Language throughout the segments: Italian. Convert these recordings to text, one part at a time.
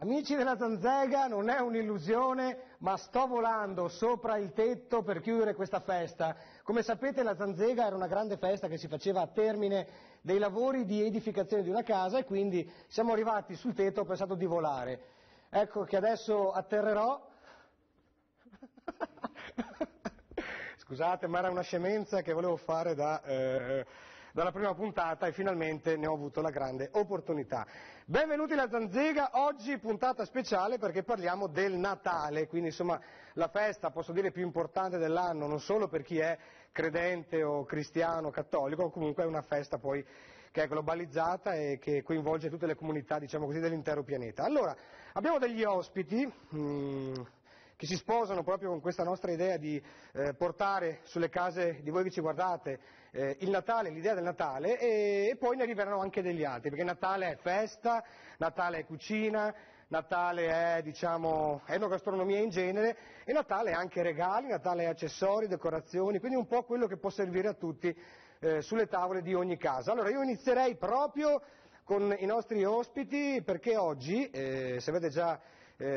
Amici della Zanzega, non è un'illusione, ma sto volando sopra il tetto per chiudere questa festa. Come sapete la Zanzega era una grande festa che si faceva a termine dei lavori di edificazione di una casa e quindi siamo arrivati sul tetto, ho pensato di volare. Ecco che adesso atterrerò. Scusate, ma era una scemenza che volevo fare dalla prima puntata e finalmente ne ho avuto la grande opportunità. Benvenuti alla Zanzega, oggi puntata speciale perché parliamo del Natale, quindi insomma la festa, posso dire, più importante dell'anno, non solo per chi è credente o cristiano, cattolico, comunque è una festa poi che è globalizzata e che coinvolge tutte le comunità, diciamo così, dell'intero pianeta. Allora, abbiamo degli ospiti che si sposano proprio con questa nostra idea di portare sulle case di voi che ci guardate il Natale, l'idea del Natale e poi ne arriveranno anche degli altri, perché Natale è festa, Natale è cucina, Natale è, diciamo, enogastronomia in genere e Natale è anche regali, Natale è accessori, decorazioni, quindi un po' quello che può servire a tutti sulle tavole di ogni casa. Allora io inizierei proprio con i nostri ospiti perché oggi, se avete già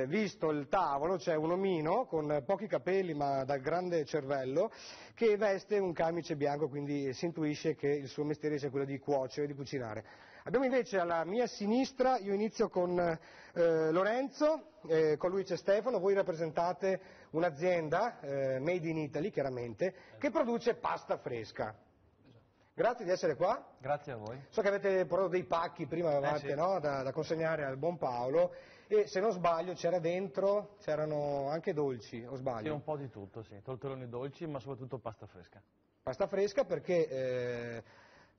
visto il tavolo, c'è un omino con pochi capelli ma dal grande cervello che veste un camice bianco, quindi si intuisce che il suo mestiere sia quello di cuocere, di cucinare. Abbiamo invece alla mia sinistra, io inizio con Lorenzo, con lui c'è Stefano, voi rappresentate un'azienda made in Italy chiaramente che produce pasta fresca. Grazie di essere qua. Grazie a voi. So che avete portato dei pacchi, prima avevate sì. no, da consegnare al buon Paolo e se non sbaglio c'erano anche dolci, o sbaglio? Sì, un po' di tutto, sì. Tortelloni dolci, ma soprattutto pasta fresca. Pasta fresca perché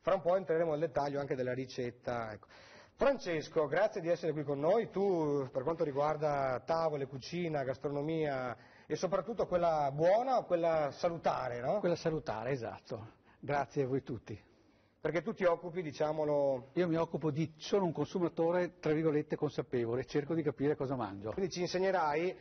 fra un po' entreremo nel dettaglio anche della ricetta. Ecco. Francesco, grazie di essere qui con noi. Tu, per quanto riguarda tavole, cucina, gastronomia e soprattutto quella buona o quella salutare, no? Quella salutare, esatto. Grazie a voi tutti. Perché tu ti occupi, diciamolo... Io mi occupo sono un consumatore, tra virgolette, consapevole, cerco di capire cosa mangio. Quindi ci insegnerai,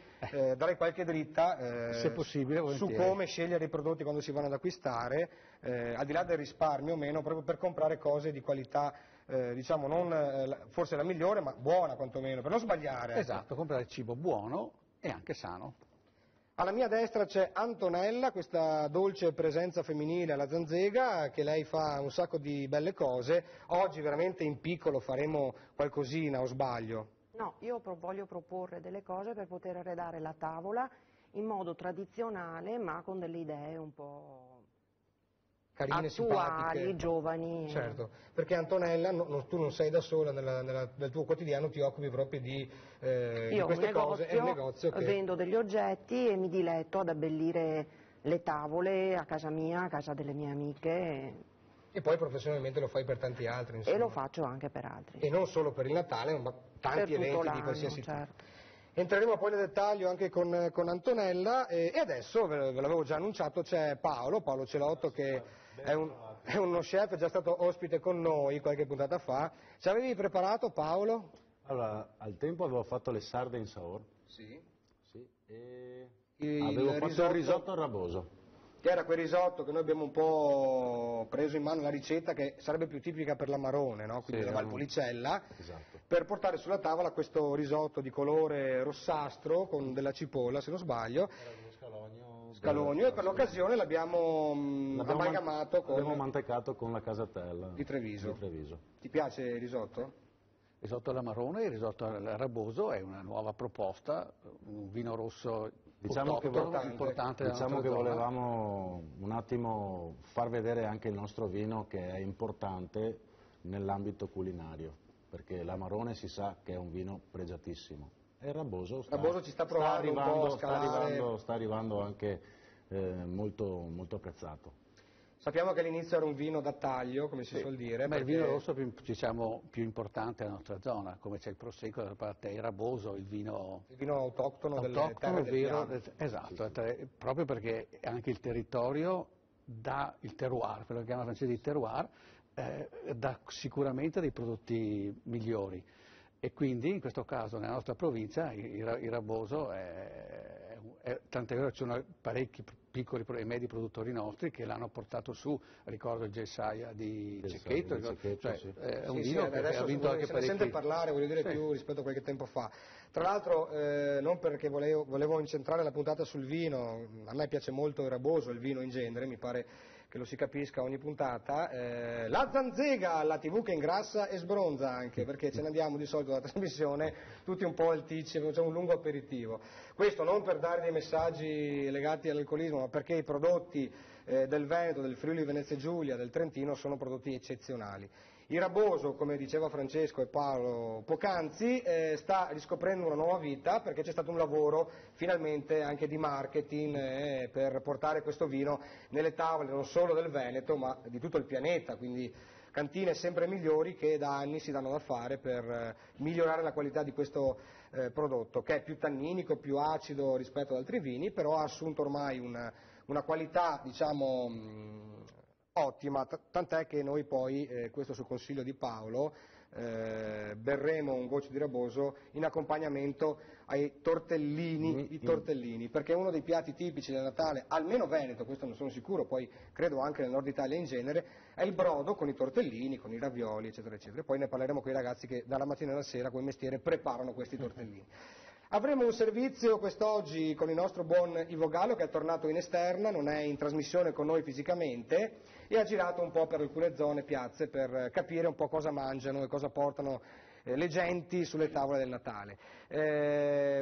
darai qualche dritta se possibile, su come scegliere i prodotti quando si vanno ad acquistare, al di là del risparmio o meno, proprio per comprare cose di qualità, diciamo, non forse la migliore, ma buona quantomeno, per non sbagliare. Esatto, comprare cibo buono e anche sano. Alla mia destra c'è Antonella, questa dolce presenza femminile alla Zanzega, che lei fa un sacco di belle cose. Oggi veramente in piccolo faremo qualcosina, o sbaglio? No, io voglio proporre delle cose per poter arredare la tavola in modo tradizionale, ma con delle idee un po' carine, attuali, simpatiche. giovani. Certo, perché Antonella, tu non sei da sola, nel tuo quotidiano ti occupi proprio di queste cose, è un negozio che... vendo degli oggetti e mi diletto ad abbellire le tavole a casa mia, a casa delle mie amiche. E poi professionalmente lo fai per tanti altri, insomma. E lo faccio anche per altri. E non solo per il Natale, ma tanti eventi di qualsiasi tipo. Certo. Entreremo poi nel dettaglio anche con Antonella e adesso, ve l'avevo già annunciato, c'è Paolo Celotto che è uno chef, è già stato ospite con noi qualche puntata fa. Ci avevi preparato, Paolo? Allora, al tempo avevo fatto le sarde in saor. Sì. Sì, e Avevo fatto il risotto al raboso. Che era quel risotto che noi abbiamo un po' preso in mano la ricetta che sarebbe più tipica per l'Amarone, no? Quindi Sì, la Valpolicella, esatto. Per portare sulla tavola questo risotto di colore rossastro con della cipolla, se non sbaglio. Era Scalogno, e per l'occasione l'abbiamo amalgamato con... L'abbiamo mantecato con la Casatella di Treviso. Di Treviso. Ti piace il risotto? Il risotto all'Amarone, il risotto al raboso è una nuova proposta, un vino rosso importante della Diciamo che zona. volevamo un attimo far vedere anche il nostro vino che è importante nell'ambito culinario, perché l'Amarone si sa che è un vino pregiatissimo. E il raboso ci sta provando un po' a scalare. sta arrivando anche molto, molto apprezzato. Sappiamo che all'inizio era un vino da taglio, come si suol dire. Ma il vino rosso più importante della nostra zona, come c'è il Prosecco da parte, il Raboso, il vino autoctono delle terre del vero, Piano. esatto, proprio perché anche il territorio dà il terroir, quello che chiama francese di terroir, dà sicuramente dei prodotti migliori. E quindi in questo caso nella nostra provincia il Raboso tant'è vero che ci sono parecchi piccoli e medi produttori nostri che l'hanno portato su, ricordo il Gessaia di Cecchetto, cioè, sì. è un Sì, vino sì, che adesso ha vinto anche se ne sente parecchi. parlare, voglio dire, Sì. più rispetto a qualche tempo fa. Tra l'altro, non perché volevo incentrare la puntata sul vino, a me piace molto il raboso, il vino in genere, mi pare che lo si capisca ogni puntata. La Zanzega, la TV che ingrassa e sbronza anche, perché ce ne andiamo di solito dalla trasmissione tutti un po' alticci, facciamo un lungo aperitivo. Questo non per dare dei messaggi legati all'alcolismo, ma perché i prodotti del Veneto, del Friuli Venezia Giulia, del Trentino sono prodotti eccezionali. Il raboso, come diceva Francesco e Paolo poc'anzi, sta riscoprendo una nuova vita perché c'è stato un lavoro finalmente anche di marketing per portare questo vino nelle tavole non solo del Veneto ma di tutto il pianeta, quindi cantine sempre migliori che da anni si danno da fare per migliorare la qualità di questo prodotto, che è più tanninico, più acido rispetto ad altri vini, però ha assunto ormai una qualità, diciamo, ottima, tant'è che noi poi, questo sul consiglio di Paolo, berremo un goccio di raboso in accompagnamento ai tortellini, perché è uno dei piatti tipici del Natale, almeno veneto, questo non sono sicuro, poi credo anche nel nord Italia in genere, è il brodo con i tortellini, con i ravioli, eccetera, eccetera. Poi ne parleremo con i ragazzi che dalla mattina alla sera con mestiere preparano questi tortellini. Avremo un servizio quest'oggi con il nostro buon Ivo Gallo che è tornato in esterna, non è in trasmissione con noi fisicamente e ha girato un po' per alcune zone, piazze, per capire un po' cosa mangiano e cosa portano le genti sulle tavole del Natale.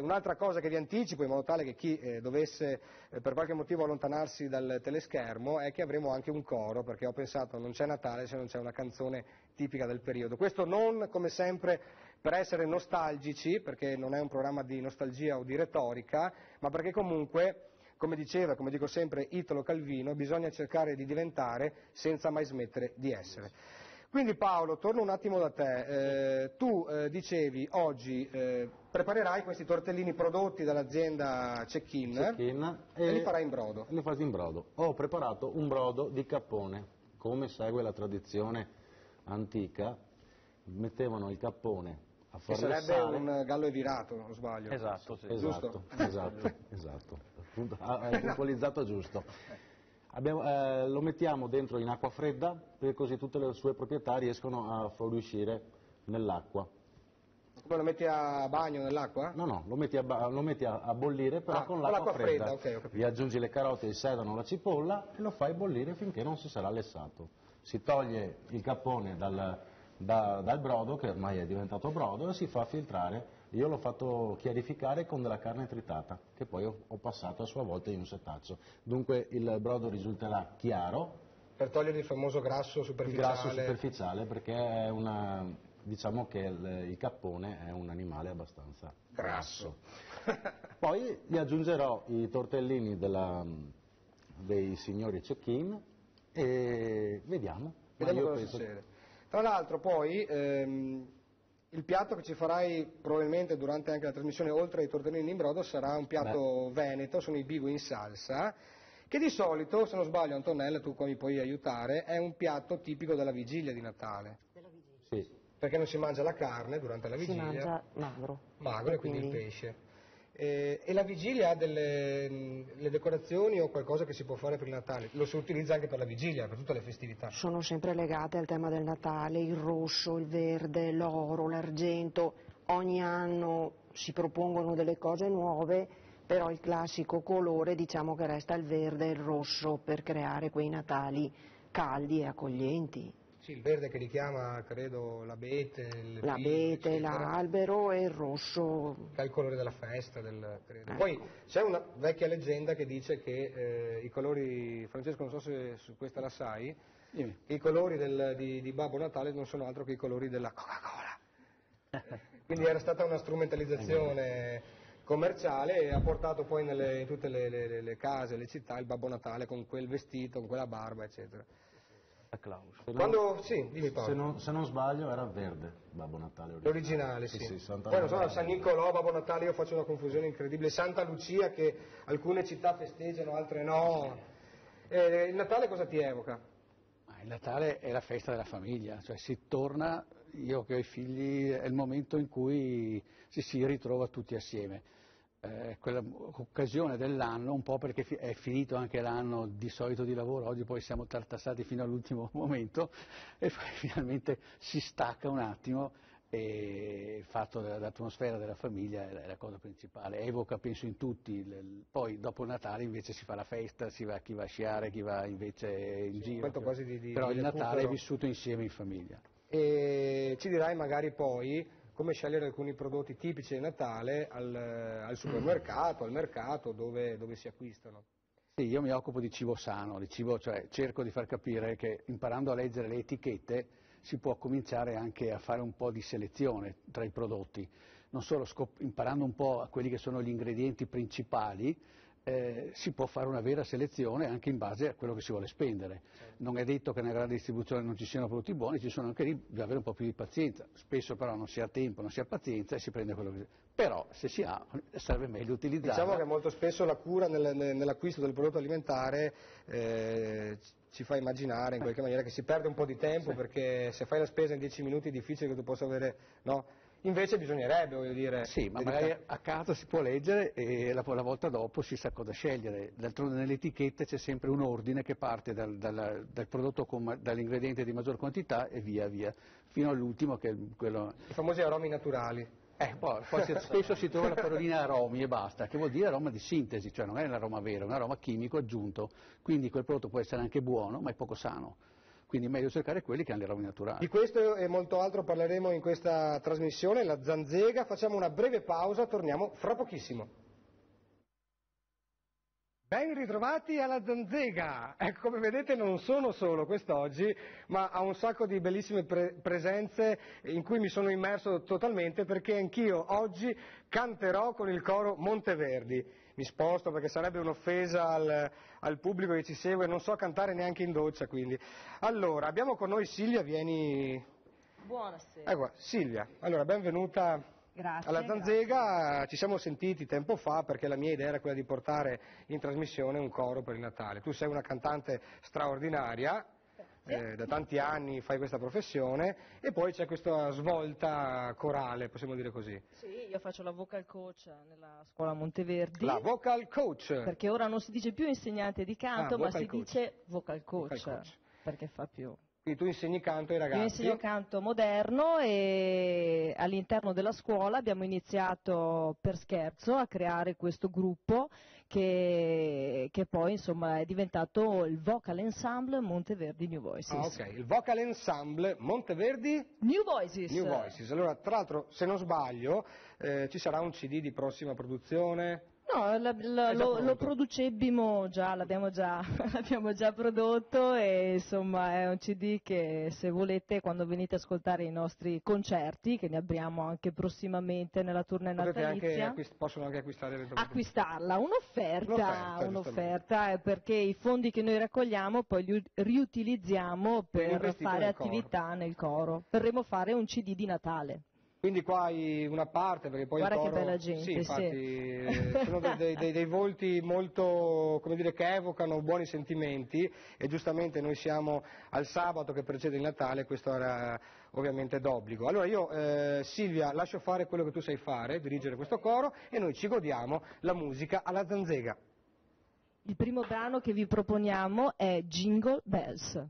Un'altra cosa che vi anticipo, in modo tale che chi dovesse per qualche motivo allontanarsi dal teleschermo, è che avremo anche un coro, perché ho pensato non c'è Natale se non c'è una canzone tipica del periodo. Questo non, come sempre, per essere nostalgici, perché non è un programma di nostalgia o di retorica, ma perché comunque, come diceva, come dico sempre, Italo Calvino, bisogna cercare di diventare senza mai smettere di essere. Quindi Paolo, torno un attimo da te, tu dicevi oggi preparerai questi tortellini prodotti dall'azienda Cecchin e li farai in brodo. Li faccio in brodo. Ho preparato un brodo di cappone, come segue la tradizione antica, mettevano il cappone a Che fare sarebbe un gallo evirato, non sbaglio. Esatto, sì. Giusto? Esatto. Appunto, hai puntualizzato giusto. Lo mettiamo dentro in acqua fredda perché così tutte le sue proprietà riescono a fuoriuscire nell'acqua. Come lo metti a bagno nell'acqua? No, lo metti a bollire però con con l'acqua fredda. okay, ho capito. Vi aggiungi le carote, il sedano, la cipolla e lo fai bollire finché non si sarà lessato. Si toglie il cappone dal brodo, che ormai è diventato brodo, e si fa filtrare. Io l'ho fatto chiarificare con della carne tritata, che poi ho passato a sua volta in un setaccio. Dunque il brodo risulterà chiaro. Per togliere il famoso grasso superficiale. Il grasso superficiale, perché è diciamo che il cappone è un animale abbastanza grasso. Poi gli aggiungerò i tortellini dei signori Cecchin e vediamo. Vediamo cosa succede. Tra l'altro poi il piatto che ci farai probabilmente durante anche la trasmissione, oltre ai tortellini in brodo, sarà un piatto veneto, sono i bigui in salsa, che di solito, se non sbaglio Antonella, tu qua mi puoi aiutare, è un piatto tipico della vigilia di Natale. Sì. Perché non si mangia la carne durante la vigilia. Si mangia magro. Magro e quindi il pesce. E la vigilia ha le decorazioni o qualcosa che si può fare per il Natale? Lo si utilizza anche per la vigilia, per tutte le festività. Sono sempre legate al tema del Natale, il rosso, il verde, l'oro, l'argento. Ogni anno si propongono delle cose nuove, però il classico colore diciamo che resta il verde e il rosso per creare quei Natali caldi e accoglienti. Sì, il verde che richiama, credo, l'abete, L'abete, l'albero e il rosso. Che è il colore della festa, credo. Ecco. Poi c'è una vecchia leggenda che dice che i colori, Francesco non so se su questa la sai, che i colori di Babbo Natale non sono altro che i colori della Coca-Cola. Quindi era stata una strumentalizzazione commerciale e ha portato poi in tutte le case, le città, il Babbo Natale con quel vestito, con quella barba, eccetera. Sì, dimmi Paolo. Se non sbaglio era verde Babbo Natale l'originale, sì. Santa Poi non so, Lucia. San Nicolò, Babbo Natale, io faccio una confusione incredibile. Santa Lucia che alcune città festeggiano, altre no. Il Natale cosa ti evoca? Il Natale è la festa della famiglia, cioè si torna, io che ho i figli, è il momento in cui si ritrova tutti assieme. quella occasione dell'anno, un po' perché è finito anche l'anno di solito di lavoro, oggi poi siamo tartassati fino all'ultimo momento e poi finalmente si stacca un attimo e il fatto dell'atmosfera della famiglia è la cosa principale, evoca penso in tutti, poi dopo il Natale invece si fa la festa, chi va a sciare, chi va invece in giro, quasi però di il Natale recupero. è vissuto insieme in famiglia. E ci dirai magari poi come scegliere alcuni prodotti tipici di Natale al supermercato, al mercato, dove si acquistano. Sì, io mi occupo di cibo sano, cioè cerco di far capire che imparando a leggere le etichette si può cominciare anche a fare un po' di selezione tra i prodotti, non solo imparando un po' a quelli che sono gli ingredienti principali, si può fare una vera selezione anche in base a quello che si vuole spendere. Non è detto che nella grande distribuzione non ci siano prodotti buoni, ci sono anche lì, bisogna avere un po' più di pazienza, spesso però non si ha tempo, non si ha pazienza e si prende quello che... Però se si ha sarebbe meglio utilizzarla. Diciamo che molto spesso la cura nell'acquisto del prodotto alimentare ci fa immaginare in qualche maniera che si perde un po' di tempo, perché se fai la spesa in 10 minuti è difficile che tu possa avere... No? Invece bisognerebbe, voglio dire... Sì, ma magari a casa si può leggere e la volta dopo si sa cosa scegliere. D'altronde nelle etichette c'è sempre un ordine che parte dal prodotto dall'ingrediente di maggior quantità e via via, fino all'ultimo che è quello... I famosi aromi naturali. Poi spesso si trova la parolina aromi e basta, che vuol dire aroma di sintesi, cioè non è l'aroma vero, è un aroma chimico aggiunto, quindi quel prodotto può essere anche buono ma è poco sano. Quindi è meglio cercare quelli che hanno le aromi naturali. Di questo e molto altro parleremo in questa trasmissione, la Zanzega. Facciamo una breve pausa, torniamo fra pochissimo. Ben ritrovati alla Zanzega. Ecco, come vedete non sono solo quest'oggi, ma ho un sacco di bellissime presenze in cui mi sono immerso totalmente, perché anch'io oggi canterò con il coro Monteverdi. Mi sposto perché sarebbe un'offesa al pubblico che ci segue, non so cantare neanche in doccia, quindi. Allora, abbiamo con noi Silvia, vieni... Buonasera. Ecco, Silvia, allora benvenuta alla Zanzega. Grazie. Ci siamo sentiti tempo fa perché la mia idea era quella di portare in trasmissione un coro per il Natale. Tu sei una cantante straordinaria. Da tanti anni fai questa professione e poi c'è questa svolta corale, possiamo dire così. Sì, io faccio la vocal coach nella scuola Monteverdi. La vocal coach. Perché ora non si dice più insegnante di canto, ma si coach. dice vocal coach, Vocal coach. perché fa più. Quindi tu insegni canto ai ragazzi. Io insegno canto moderno e all'interno della scuola abbiamo iniziato per scherzo a creare questo gruppo che poi insomma è diventato il Vocal Ensemble Monteverdi New Voices. Ah, ok, il Vocal Ensemble Monteverdi New Voices. New Voices. Allora, tra l'altro, se non sbaglio, ci sarà un CD di prossima produzione? No, lo producebimo già, l'abbiamo già prodotto e insomma è un CD che se volete quando venite a ascoltare i nostri concerti, che ne abbiamo anche prossimamente nella tournée natalizia, possono anche acquistare eventualmente. Acquistarla, un'offerta perché i fondi che noi raccogliamo poi li riutilizziamo per fare attività nel coro. Vorremmo fare un CD di Natale. Quindi qua hai una parte, perché poi Guarda il coro... che bella gente, sì, infatti, sono dei volti molto, come dire, che evocano buoni sentimenti e giustamente noi siamo al sabato che precede il Natale, questo era ovviamente d'obbligo. Allora io, Silvia, lascio fare quello che tu sai fare, dirigere questo coro e noi ci godiamo la musica alla Zanzega. Il primo brano che vi proponiamo è Jingle Bells. Jingle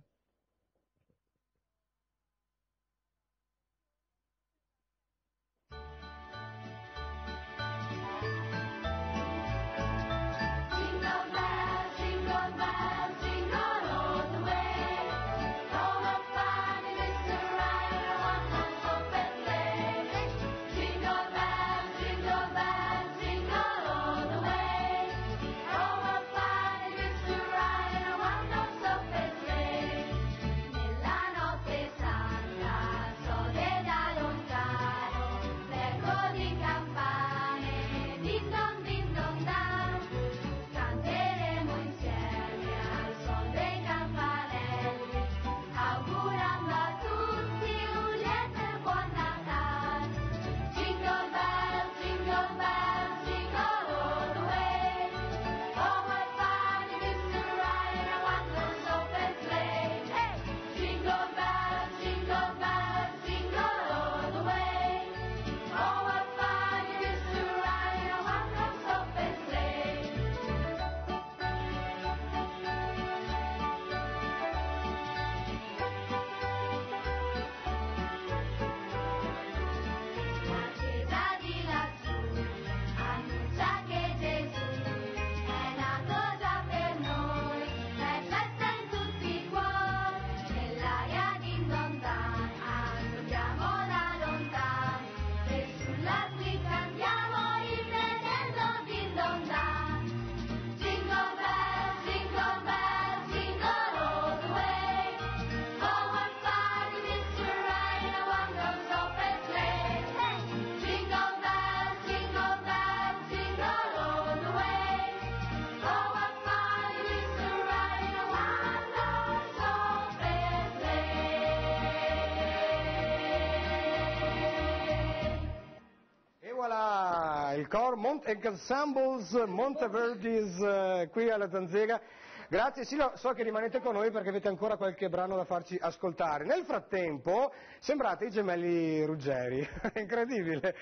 coro Ensembles Monteverdis qui alla Zanzega. Grazie, sì, so che rimanete con noi perché avete ancora qualche brano da farci ascoltare. Nel frattempo sembrate i gemelli Ruggeri, è incredibile.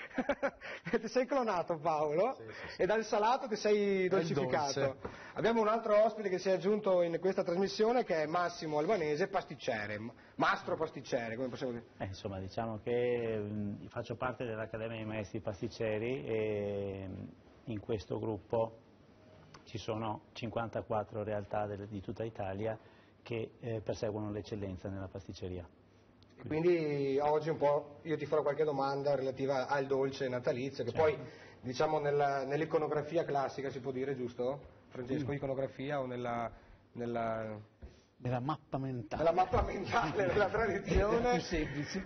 Ti sei clonato, Paolo, sì. E dal salato ti sei dolcificato. Abbiamo un altro ospite che si è aggiunto in questa trasmissione che è Massimo Albanese, pasticcere, mastro pasticcere, come possiamo dire? Insomma, diciamo che faccio parte dell'Accademia dei Maestri Pasticceri e in questo gruppo ci sono 54 realtà di tutta Italia che perseguono l'eccellenza nella pasticceria. Quindi oggi un po' io ti farò qualche domanda relativa al dolce natalizio, che poi diciamo nell'iconografia classica si può dire, giusto? Francesco, iconografia o nella mappa mentale. Nella mappa mentale della tradizione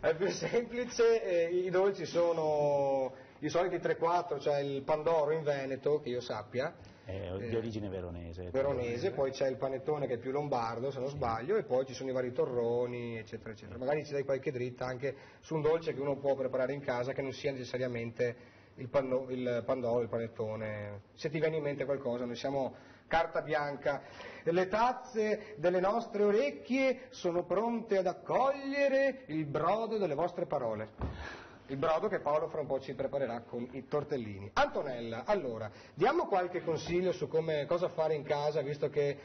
è più semplice, i dolci sono i soliti 3-4, cioè il Pandoro in Veneto, che io sappia. Di origine veronese. Veronese, poi c'è il panettone che è più lombardo, se non sbaglio, e poi ci sono i vari torroni, eccetera, eccetera. Magari ci dai qualche dritta anche su un dolce che uno può preparare in casa, che non sia necessariamente il pandoro, il panettone. Se ti viene in mente qualcosa, noi siamo carta bianca. Le tazze delle nostre orecchie sono pronte ad accogliere il brodo delle vostre parole. Il brodo che Paolo fra un po' ci preparerà con i tortellini. Antonella, allora, diamo qualche consiglio su cosa fare in casa, visto che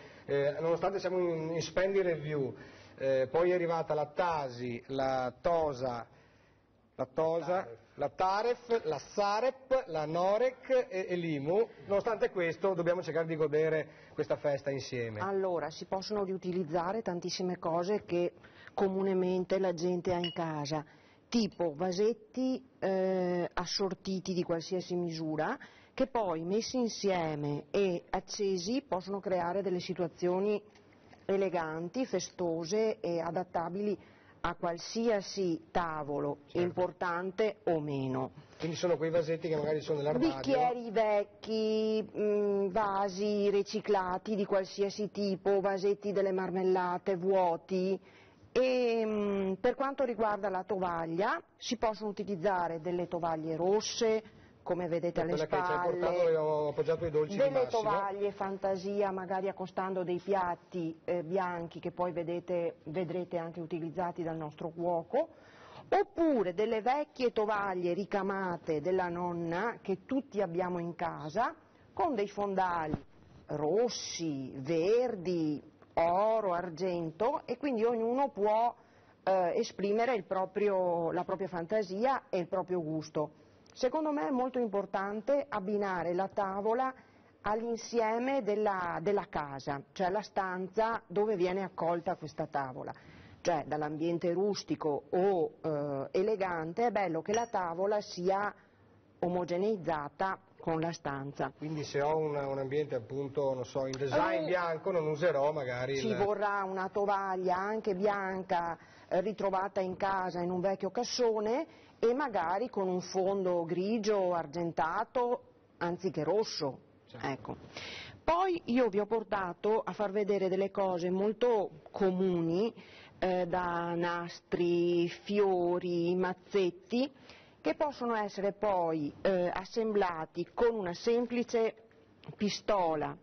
nonostante siamo in Spendi Review, poi è arrivata la Tasi, la Tosa, la Taref, la Sarep, la Norec e l'Imu. Nonostante questo dobbiamo cercare di godere questa festa insieme. Allora, si possono riutilizzare tantissime cose che comunemente la gente ha in casa, tipo vasetti assortiti di qualsiasi misura, che poi messi insieme e accesi possono creare delle situazioni eleganti, festose e adattabili a qualsiasi tavolo, importante o meno. Quindi sono quei vasetti che magari sono nell'armadio? Bicchieri vecchi, vasi riciclati di qualsiasi tipo, vasetti delle marmellate vuoti. E per quanto riguarda la tovaglia, si possono utilizzare delle tovaglie rosse, come vedete alle spalle, che ci hai portato e ho appoggiato i dolci delle di Massimo. tovaglie fantasia, magari accostando dei piatti bianchi che poi vedrete anche utilizzati dal nostro cuoco, oppure delle vecchie tovaglie ricamate della nonna che tutti abbiamo in casa, con dei fondali rossi, verdi, oro, argento, e quindi ognuno può esprimere la propria fantasia e il proprio gusto. Secondo me è molto importante abbinare la tavola all'insieme della casa, cioè la stanza dove viene accolta questa tavola. Cioè dall'ambiente rustico o elegante è bello che la tavola sia omogeneizzata con la stanza. Quindi se ho un ambiente appunto, non so, in design bianco non userò magari ci vorrà una tovaglia anche bianca ritrovata in casa in un vecchio cassone e magari con un fondo grigio argentato anziché rosso. Certo. Ecco. Poi io vi ho portato a far vedere delle cose molto comuni da nastri, fiori, mazzetti, che possono essere poi assemblati con una semplice pistola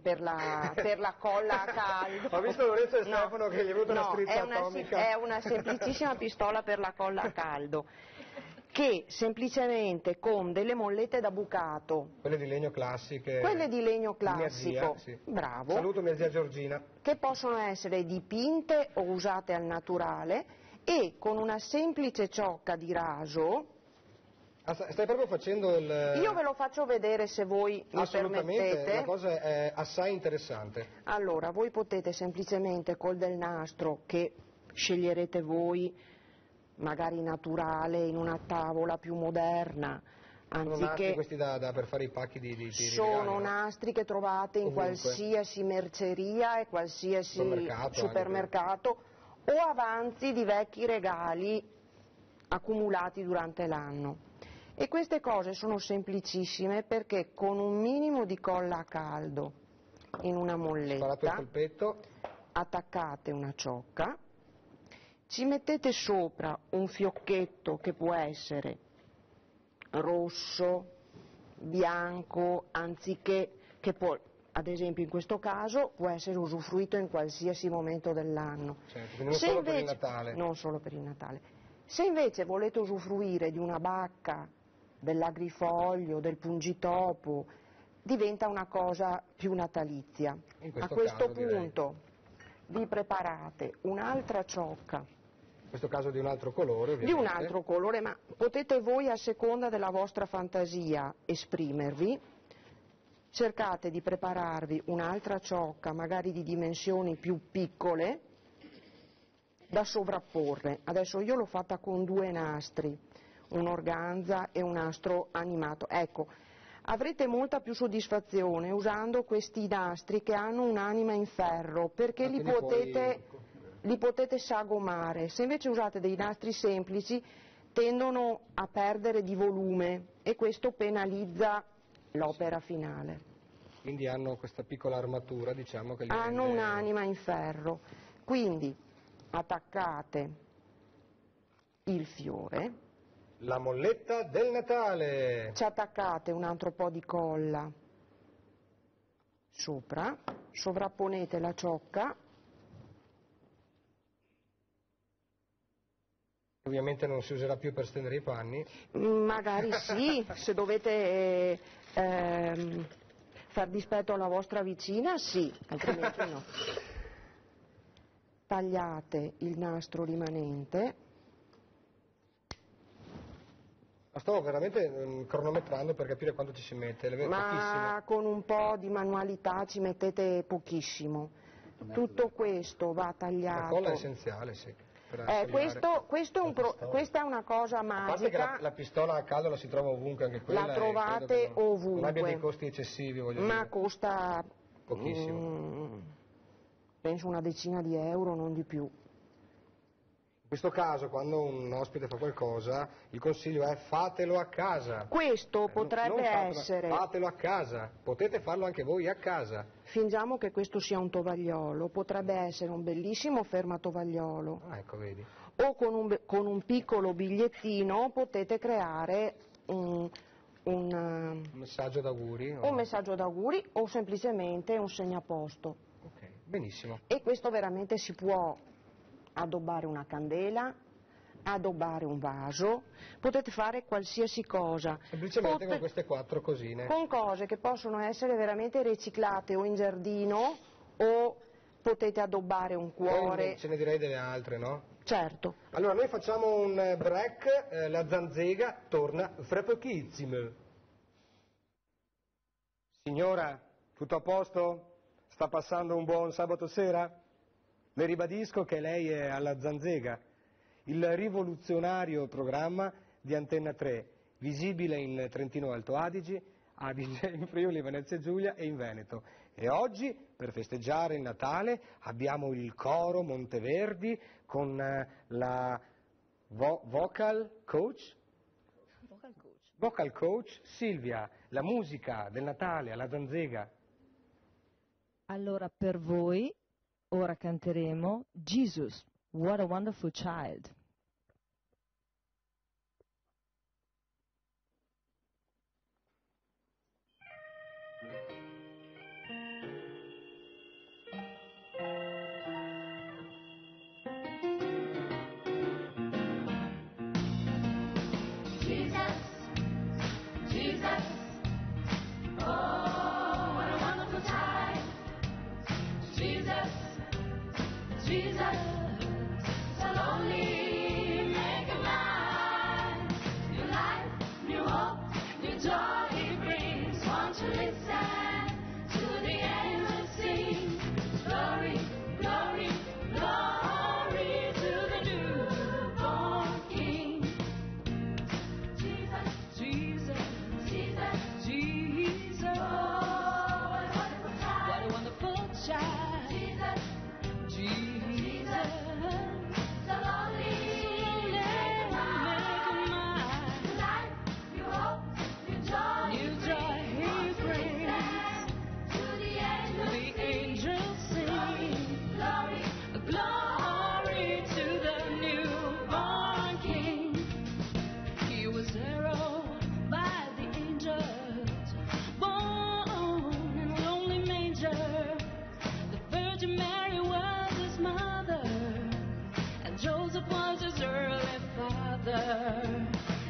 per la colla a caldo. Ho visto Lorenzo e Stefano che gli è venuta una strizza atomica. È una semplicissima pistola per la colla a caldo, che semplicemente con delle mollette da bucato. Quelle di legno classiche. Quelle di legno classico. Mia zia, sì. Bravo. Saluto mia zia Giorgina. Che possono essere dipinte o usate al naturale, e con una semplice ciocca di raso. Stai proprio facendo il... Io ve lo faccio vedere se voi mi permettete. La cosa è assai interessante. Allora, voi potete semplicemente col del nastro, che sceglierete voi, magari naturale, in una tavola più moderna, anziché... Sono nastri questi per fare i pacchi di sono regali, nastri che trovate in qualsiasi merceria e qualsiasi supermercato o avanzi di vecchi regali accumulati durante l'anno. E queste cose sono semplicissime perché con un minimo di colla a caldo in una molletta attaccate una ciocca, ci mettete sopra un fiocchetto che può essere rosso, bianco, anziché che poi, ad esempio in questo caso, può essere usufruito in qualsiasi momento dell'anno. Certo, quindi non solo per il Natale. Non solo per il Natale. Se invece volete usufruire di una bacca, dell'agrifoglio, del pungitopo, diventa una cosa più natalizia. A questo punto vi preparate un'altra ciocca. In questo caso di un altro colore, ovviamente. Di un altro colore, ma potete voi a seconda della vostra fantasia esprimervi. Cercate di prepararvi un'altra ciocca, magari di dimensioni più piccole, da sovrapporre. Adesso io l'ho fatta con 2 nastri, un organza e un nastro animato. Ecco, avrete molta più soddisfazione usando questi nastri che hanno un'anima in ferro, perché li potete sagomare. Se invece usate dei nastri semplici tendono a perdere di volume e questo penalizza l'opera finale. Quindi hanno questa piccola armatura, diciamo, che li hanno rende... un'anima in ferro. Quindi attaccate il fiore. La molletta del Natale. Ci attaccate un altro po' di colla sopra, sovrapponete la ciocca. Ovviamente non si userà più per stendere i panni. Magari sì, se dovete far dispetto alla vostra vicina, sì, altrimenti no. Tagliate il nastro rimanente. Stavo veramente cronometrando per capire quanto ci si mette. Ma con un po' di manualità ci mettete pochissimo. Tutto questo va tagliato. La colla è essenziale, sì. Questa è una cosa magica. A parte che la pistola a caldo la si trova ovunque, anche quella. La trovate ovunque. Non abbia dei costi eccessivi, voglio dire. Ma costa pochissimo. Penso una decina di euro, non di più. In questo caso, quando un ospite fa qualcosa, il consiglio è fatelo a casa. Questo potrebbe essere... Fatelo a casa, potete farlo anche voi a casa. Fingiamo che questo sia un tovagliolo, potrebbe essere un bellissimo fermatovagliolo. Ah, ecco, vedi. O con un piccolo bigliettino potete creare un messaggio d'auguri. Un messaggio d'auguri o semplicemente un segnaposto. Ok, benissimo. E questo veramente si può addobbare una candela, addobbare un vaso, potete fare qualsiasi cosa. Semplicemente con queste 4 cosine. Con cose che possono essere veramente riciclate o in giardino o potete addobbare un cuore. Ce ne direi delle altre, no? Certo. Allora noi facciamo un break, la Zanzega torna fra pochissimo. Signora, tutto a posto? Sta passando un buon sabato sera? Le ribadisco che lei è alla Zanzega, il rivoluzionario programma di Antenna 3, visibile in Trentino Alto Adige, in Friuli, Venezia Giulia e in Veneto. E oggi, per festeggiare il Natale, abbiamo il coro Monteverdi con la vocal coach Silvia, la musica del Natale alla Zanzega. Allora per voi ora canteremo Jesus, What a Wonderful Child. Jesus, so lonely. Joseph was his early father.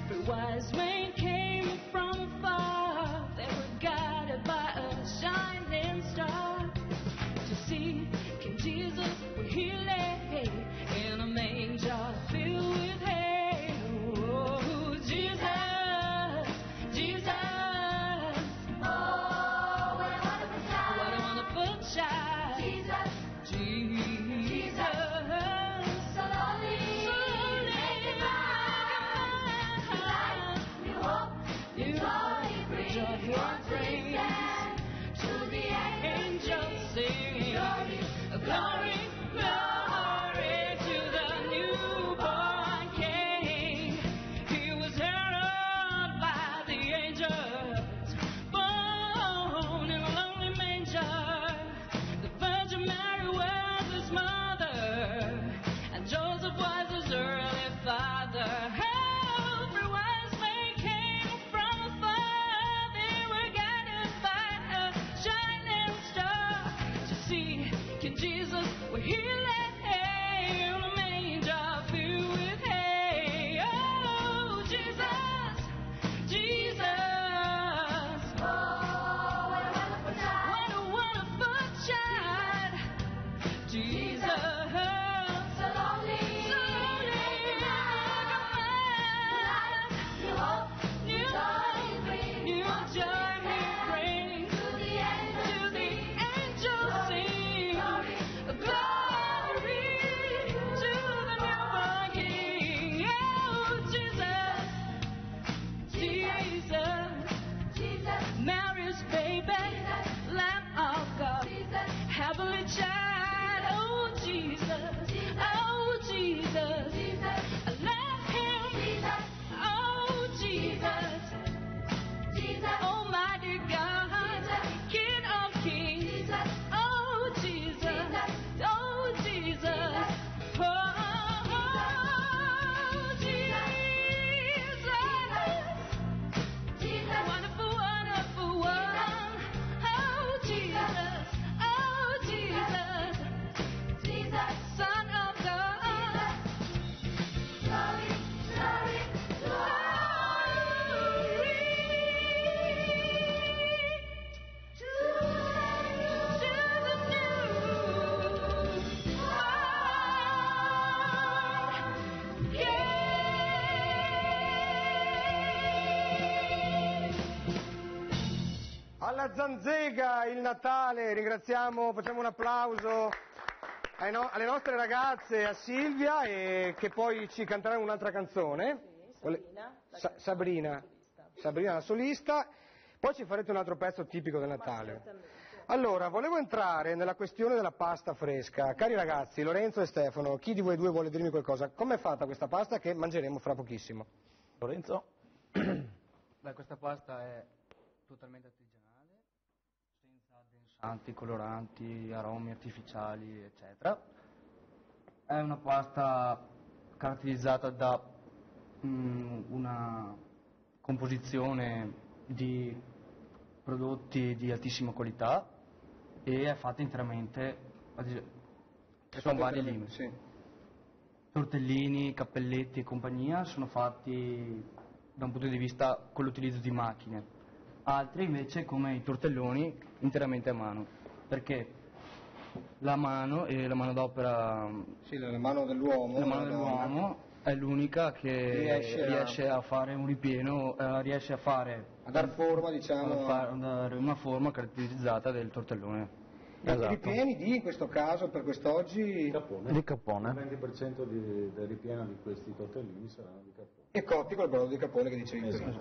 Three wise men came from afar. They were guided by a shining star to see King Jesus where he lay in a manger filled with hay. Oh, Jesus, Jesus. Oh, what a wonderful child. What a wonderful child. Jesus, Jesus. So lonely, new hope, new joy he brings. To the angels sing, glory, glory to the newborn King. He was heralded by the angels, born in a lonely manger. The Virgin Mary was his mother, and Joseph was his early father. Every wise man came from afar. They were guided by a shining star to see King Jesus where he lay in a manger filled with hay. Oh, Jesus, Jesus. Oh, what a wonderful child. What a wonderful child. Jesus. So lonely, new hope, new joy, new joy he brings. To the angels sing, glory to the newborn King. Oh, Jesus, Jesus, Jesus, Mary's baby, Lamb of God, heavenly child. Oh, Jesus, oh, Jesus, I love him. Oh, Jesus, Almighty God, King of kings. Oh, Jesus, oh, Jesus, oh, Jesus, wonderful, wonderful one. Oh, Jesus, Son of God. Glory, glory, glory to the newborn King. Alla Zanzega il Natale, ringraziamo, facciamo un applauso alle nostre ragazze, a Silvia, che poi ci canterà un'altra canzone. Sabrina la solista, poi ci farete un altro pezzo tipico del Natale. Allora, volevo entrare nella questione della pasta fresca. Cari ragazzi, Lorenzo e Stefano, chi di voi due vuole dirmi qualcosa? Com'è fatta questa pasta che mangeremo fra pochissimo? Lorenzo? Beh, questa pasta è totalmente artigianale, senza addensanti, coloranti, aromi artificiali, eccetera. È una pasta caratterizzata da una composizione di prodotti di altissima qualità e è fatta interamente con vari limiti. Sì. Tortellini, cappelletti e compagnia sono fatti da un punto di vista con l'utilizzo di macchine, altri invece come i tortelloni interamente a mano, perché la mano e la manodopera, la mano dell'uomo è l'unica che riesce a fare un ripieno, riesce a dar forma, a dare una forma caratterizzata del tortellone. I ripieni di, in questo caso, per quest'oggi? Di cappone. Il 20% del ripieno di questi tortellini saranno di cappone. E cotti col brodo di cappone che dicevi prima.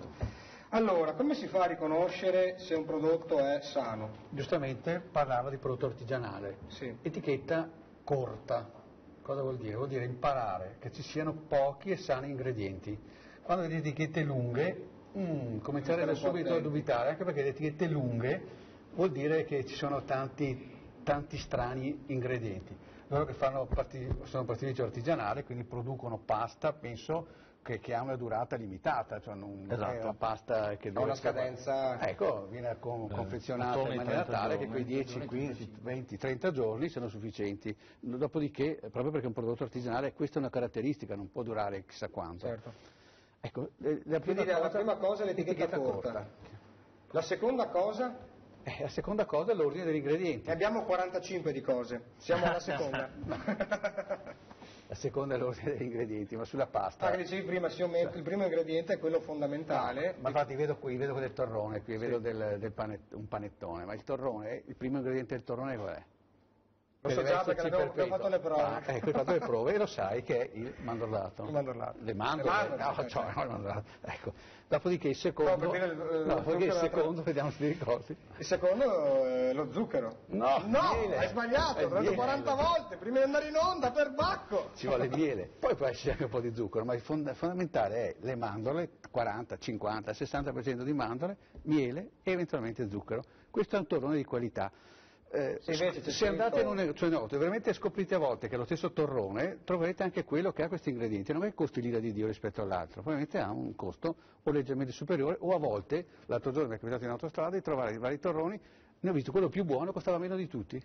Allora, come si fa a riconoscere se un prodotto è sano? Giustamente parlava di prodotto artigianale. Sì. Etichetta corta. Cosa vuol dire? Vuol dire imparare che ci siano pochi e sani ingredienti. Quando vedi etichette lunghe, cominciare subito a dubitare, anche perché le etichette lunghe vuol dire che ci sono tanti strani ingredienti. loro che sono pasticceria artigianale, quindi producono pasta, penso, che ha una durata limitata, cioè non è una pasta che ha una scadenza. Ecco, viene confezionata in maniera tale che quei 10, 15, 20, 30 giorni siano sufficienti. Dopodiché, proprio perché è un prodotto artigianale, questa è una caratteristica, non può durare chissà quanto. Certo. Ecco, la prima cosa è l'etichetta corta. La seconda cosa? La seconda cosa è l'ordine degli ingredienti. Ne abbiamo 45 di cose, siamo alla seconda. La seconda è l'ordine degli ingredienti, ma sulla pasta. Che dicevi prima, il primo ingrediente è quello fondamentale. No, ma infatti vedo del torrone, qui vedo un panettone, ma il torrone, il primo ingrediente del torrone qual è? Lo so già perché abbiamo fatto le prove. Ecco, hai fatto le prove e lo sai che è il mandorlato. Il mandorlato. Le mandorle? No, il mandorlato. Ecco. Dopodiché il secondo, vediamo se ti ricordi. Il secondo è lo zucchero. No, hai sbagliato, l'ho detto 40 volte, prima di andare in onda, per bacco. Ci vuole miele, poi può esserci anche un po' di zucchero, ma il fondamentale è le mandorle, 40, 50, 60% di mandorle, miele e eventualmente zucchero. Questo è un torrone di qualità. Se andate in un negozio, veramente scoprite a volte che lo stesso torrone troverete anche quello che ha questi ingredienti, non è che costi l'ira di Dio rispetto all'altro, probabilmente ha un costo o leggermente superiore, o a volte, l'altro giorno mi è capitato in autostrada di trovare i vari torroni, ne ho visto quello più buono costava meno di tutti,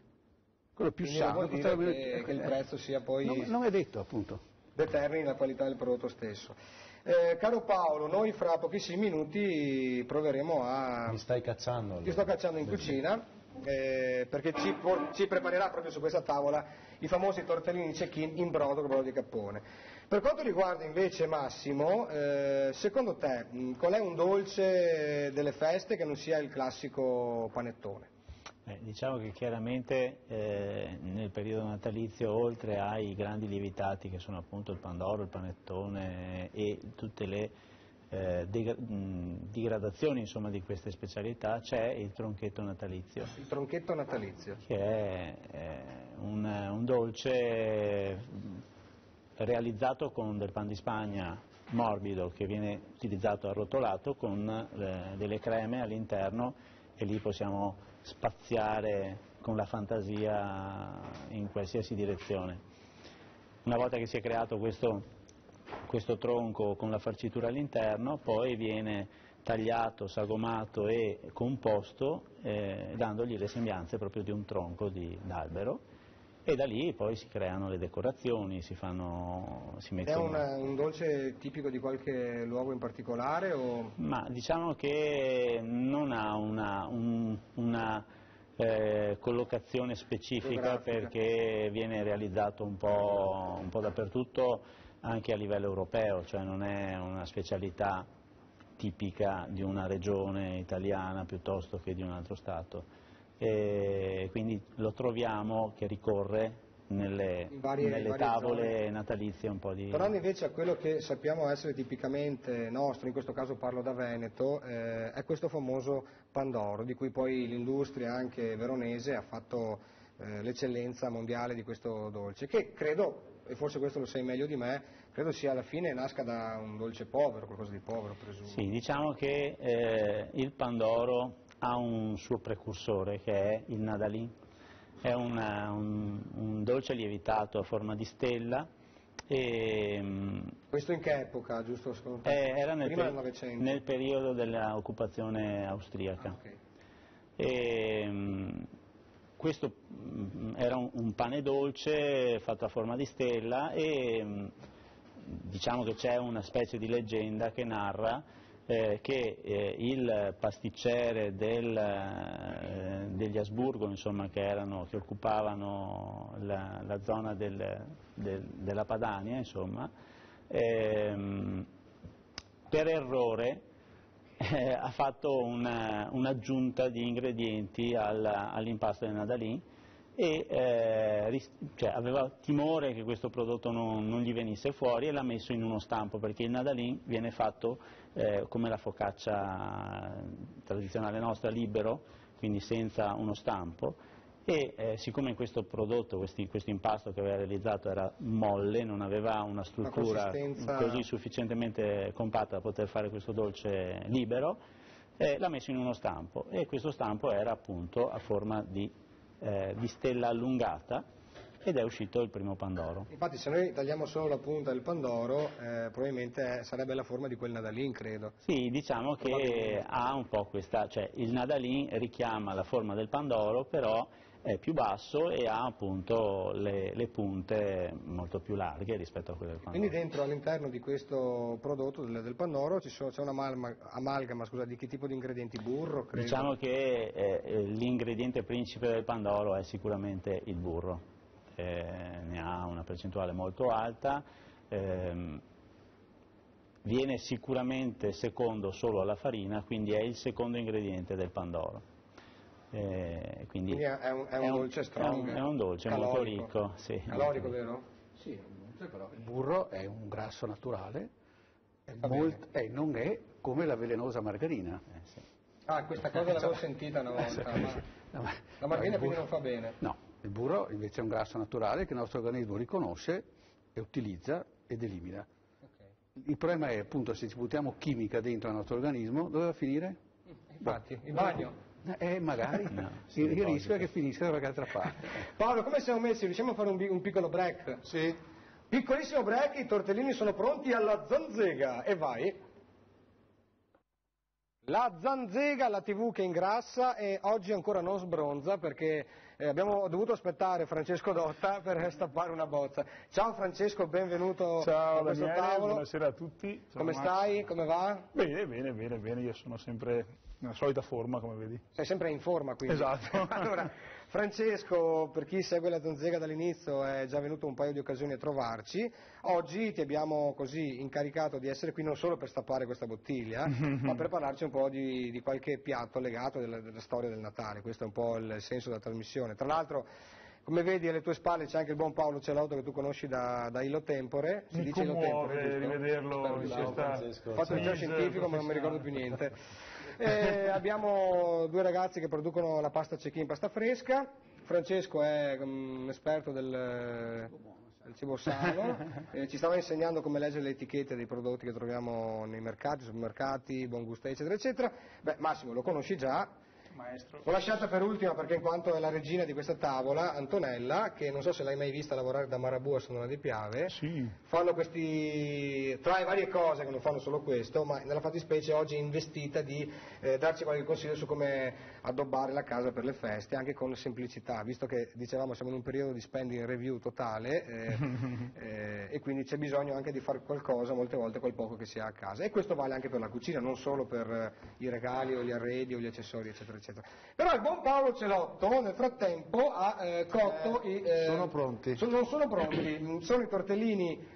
quello più sano costava meno di tutti. Che il prezzo sia poi non è detto, appunto, determini la qualità del prodotto stesso. Caro Paolo, noi fra pochissimi minuti proveremo a... Mi stai cacciando? Ti sto cacciando in cucina. Perché ci preparerà proprio su questa tavola i famosi tortellini cecchini in brodo con brodo di cappone. Per quanto riguarda invece Massimo, secondo te qual è un dolce delle feste che non sia il classico panettone? Diciamo che chiaramente nel periodo natalizio, oltre ai grandi lievitati che sono appunto il pandoro, il panettone e tutte le digradazioni insomma di queste specialità, c'è il tronchetto natalizio. Il tronchetto natalizio. Che è un dolce realizzato con del pan di Spagna morbido che viene utilizzato arrotolato con delle creme all'interno, e lì possiamo spaziare con la fantasia in qualsiasi direzione. Una volta che si è creato questo tronco con la farcitura all'interno, poi viene tagliato, sagomato e composto, dandogli le sembianze proprio di un tronco d'albero, e da lì poi si creano le decorazioni, si mettono... È un dolce tipico di qualche luogo in particolare? Ma diciamo che non ha una collocazione specifica, perché viene realizzato un po' dappertutto, anche a livello europeo, cioè non è una specialità tipica di una regione italiana piuttosto che di un altro Stato, e quindi lo troviamo che ricorre nelle tavole natalizie un po' di... Tornando invece a quello che sappiamo essere tipicamente nostro, in questo caso parlo da Veneto, è questo famoso pandoro, di cui poi l'industria anche veronese ha fatto l'eccellenza mondiale di questo dolce, che credo, e forse questo lo sai meglio di me, credo sia alla fine nasca da un dolce povero, qualcosa di povero presumo. Sì, diciamo che il pandoro ha un suo precursore che è il nadalì, è un dolce lievitato a forma di stella. Questo in che epoca, giusto? Era prima del Novecento? Nel periodo dell'occupazione austriaca. Okay. Questo era un pane dolce fatto a forma di stella, e diciamo che c'è una specie di leggenda che narra che il pasticcere degli Asburgo, insomma, che occupavano la zona della Padania, insomma, per errore ha fatto un'aggiunta di ingredienti all'impasto del nadalì, e aveva timore che questo prodotto non gli venisse fuori, e l'ha messo in uno stampo, perché il nadalì viene fatto come la focaccia tradizionale nostra, libero, quindi senza uno stampo, e siccome questo prodotto, questo impasto che aveva realizzato era molle, non aveva una struttura così sufficientemente compatta da poter fare questo dolce libero, l'ha messo in uno stampo, e questo stampo era appunto a forma di stella allungata, ed è uscito il primo Pandoro. Infatti se noi tagliamo solo la punta del Pandoro, probabilmente sarebbe la forma di quel Nadalin, credo. Sì, diciamo che ha un po' questa, cioè il Nadalin richiama la forma del Pandoro, però è più basso e ha appunto le punte molto più larghe rispetto a quelle del Pandoro. Quindi dentro, all'interno di questo prodotto del Pandoro c'è un'amalgama, scusa, di che tipo di ingredienti? Burro, credo? Diciamo che l'ingrediente principe del Pandoro è sicuramente il burro, ne ha una percentuale molto alta, viene sicuramente secondo solo alla farina, quindi è il secondo ingrediente del Pandoro. Quindi è un dolce strong, è un dolce calorico. molto ricco. Sì. Calorico, vero? Sì, è un dolce, però il burro è un grasso naturale e non è come la velenosa margarina. Sì. Ah, questa cosa l'avevo sentita una volta, ma la margarina quindi non fa bene? No, il burro invece è un grasso naturale che il nostro organismo riconosce e utilizza ed elimina. Okay. Il problema è appunto se ci buttiamo chimica dentro il nostro organismo, dove va a finire? Infatti, il bagno. Magari, No, il rischio è che finisca da qualche altra parte. Paolo, come siamo messi? Riusciamo a fare un piccolo break? Sì. Piccolissimo break, i tortellini sono pronti alla zanzega, e vai. La zanzega, la TV che ingrassa e oggi ancora non sbronza perché abbiamo dovuto aspettare Francesco Dotta per stappare una bozza. Ciao Francesco, benvenuto Ciao a questo Daniele, tavolo. buonasera a tutti. Ciao Come Max. stai? Come va? Bene, io sono sempre nella solita forma, come vedi. Sei sempre in forma quindi. Esatto. Allora, Francesco, per chi segue la zanzega dall'inizio, è già venuto un paio di occasioni a trovarci. Oggi ti abbiamo così incaricato di essere qui non solo per stappare questa bottiglia, ma per parlarci un po' di qualche piatto legato della storia del Natale. Questo è un po' il senso della trasmissione. Tra l'altro, come vedi alle tue spalle c'è anche il buon Paolo Celotto che tu conosci da Illo Tempore. Si Mi dice Illo commuove Tempore, giusto? rivederlo in questa... Ho fatto il liceo scientifico ma non mi ricordo più niente. Abbiamo due ragazzi che producono la pasta cecchina in pasta fresca. Francesco è un esperto del cibo sano, ci stava insegnando come leggere le etichette dei prodotti che troviamo nei mercati, supermercati, Buon Gusto eccetera eccetera. Beh, Massimo lo conosci già. Maestro. L'ho lasciata per ultima perché in quanto è la regina di questa tavola, Antonella, che non so se l'hai mai vista lavorare da Marabù a Sonora di Piave, Sì. fanno questi, tra le varie cose che non fanno solo questo, ma nella fattispecie oggi è investita di darci qualche consiglio su come addobbare la casa per le feste, anche con semplicità, visto che dicevamo siamo in un periodo di spending review totale e quindi c'è bisogno anche di fare qualcosa molte volte col poco che si ha a casa, e questo vale anche per la cucina, non solo per i regali o gli arredi o gli accessori eccetera eccetera. Però il buon Paolo Celotto nel frattempo ha cotto Sono pronti. non sono pronti, sono i tortellini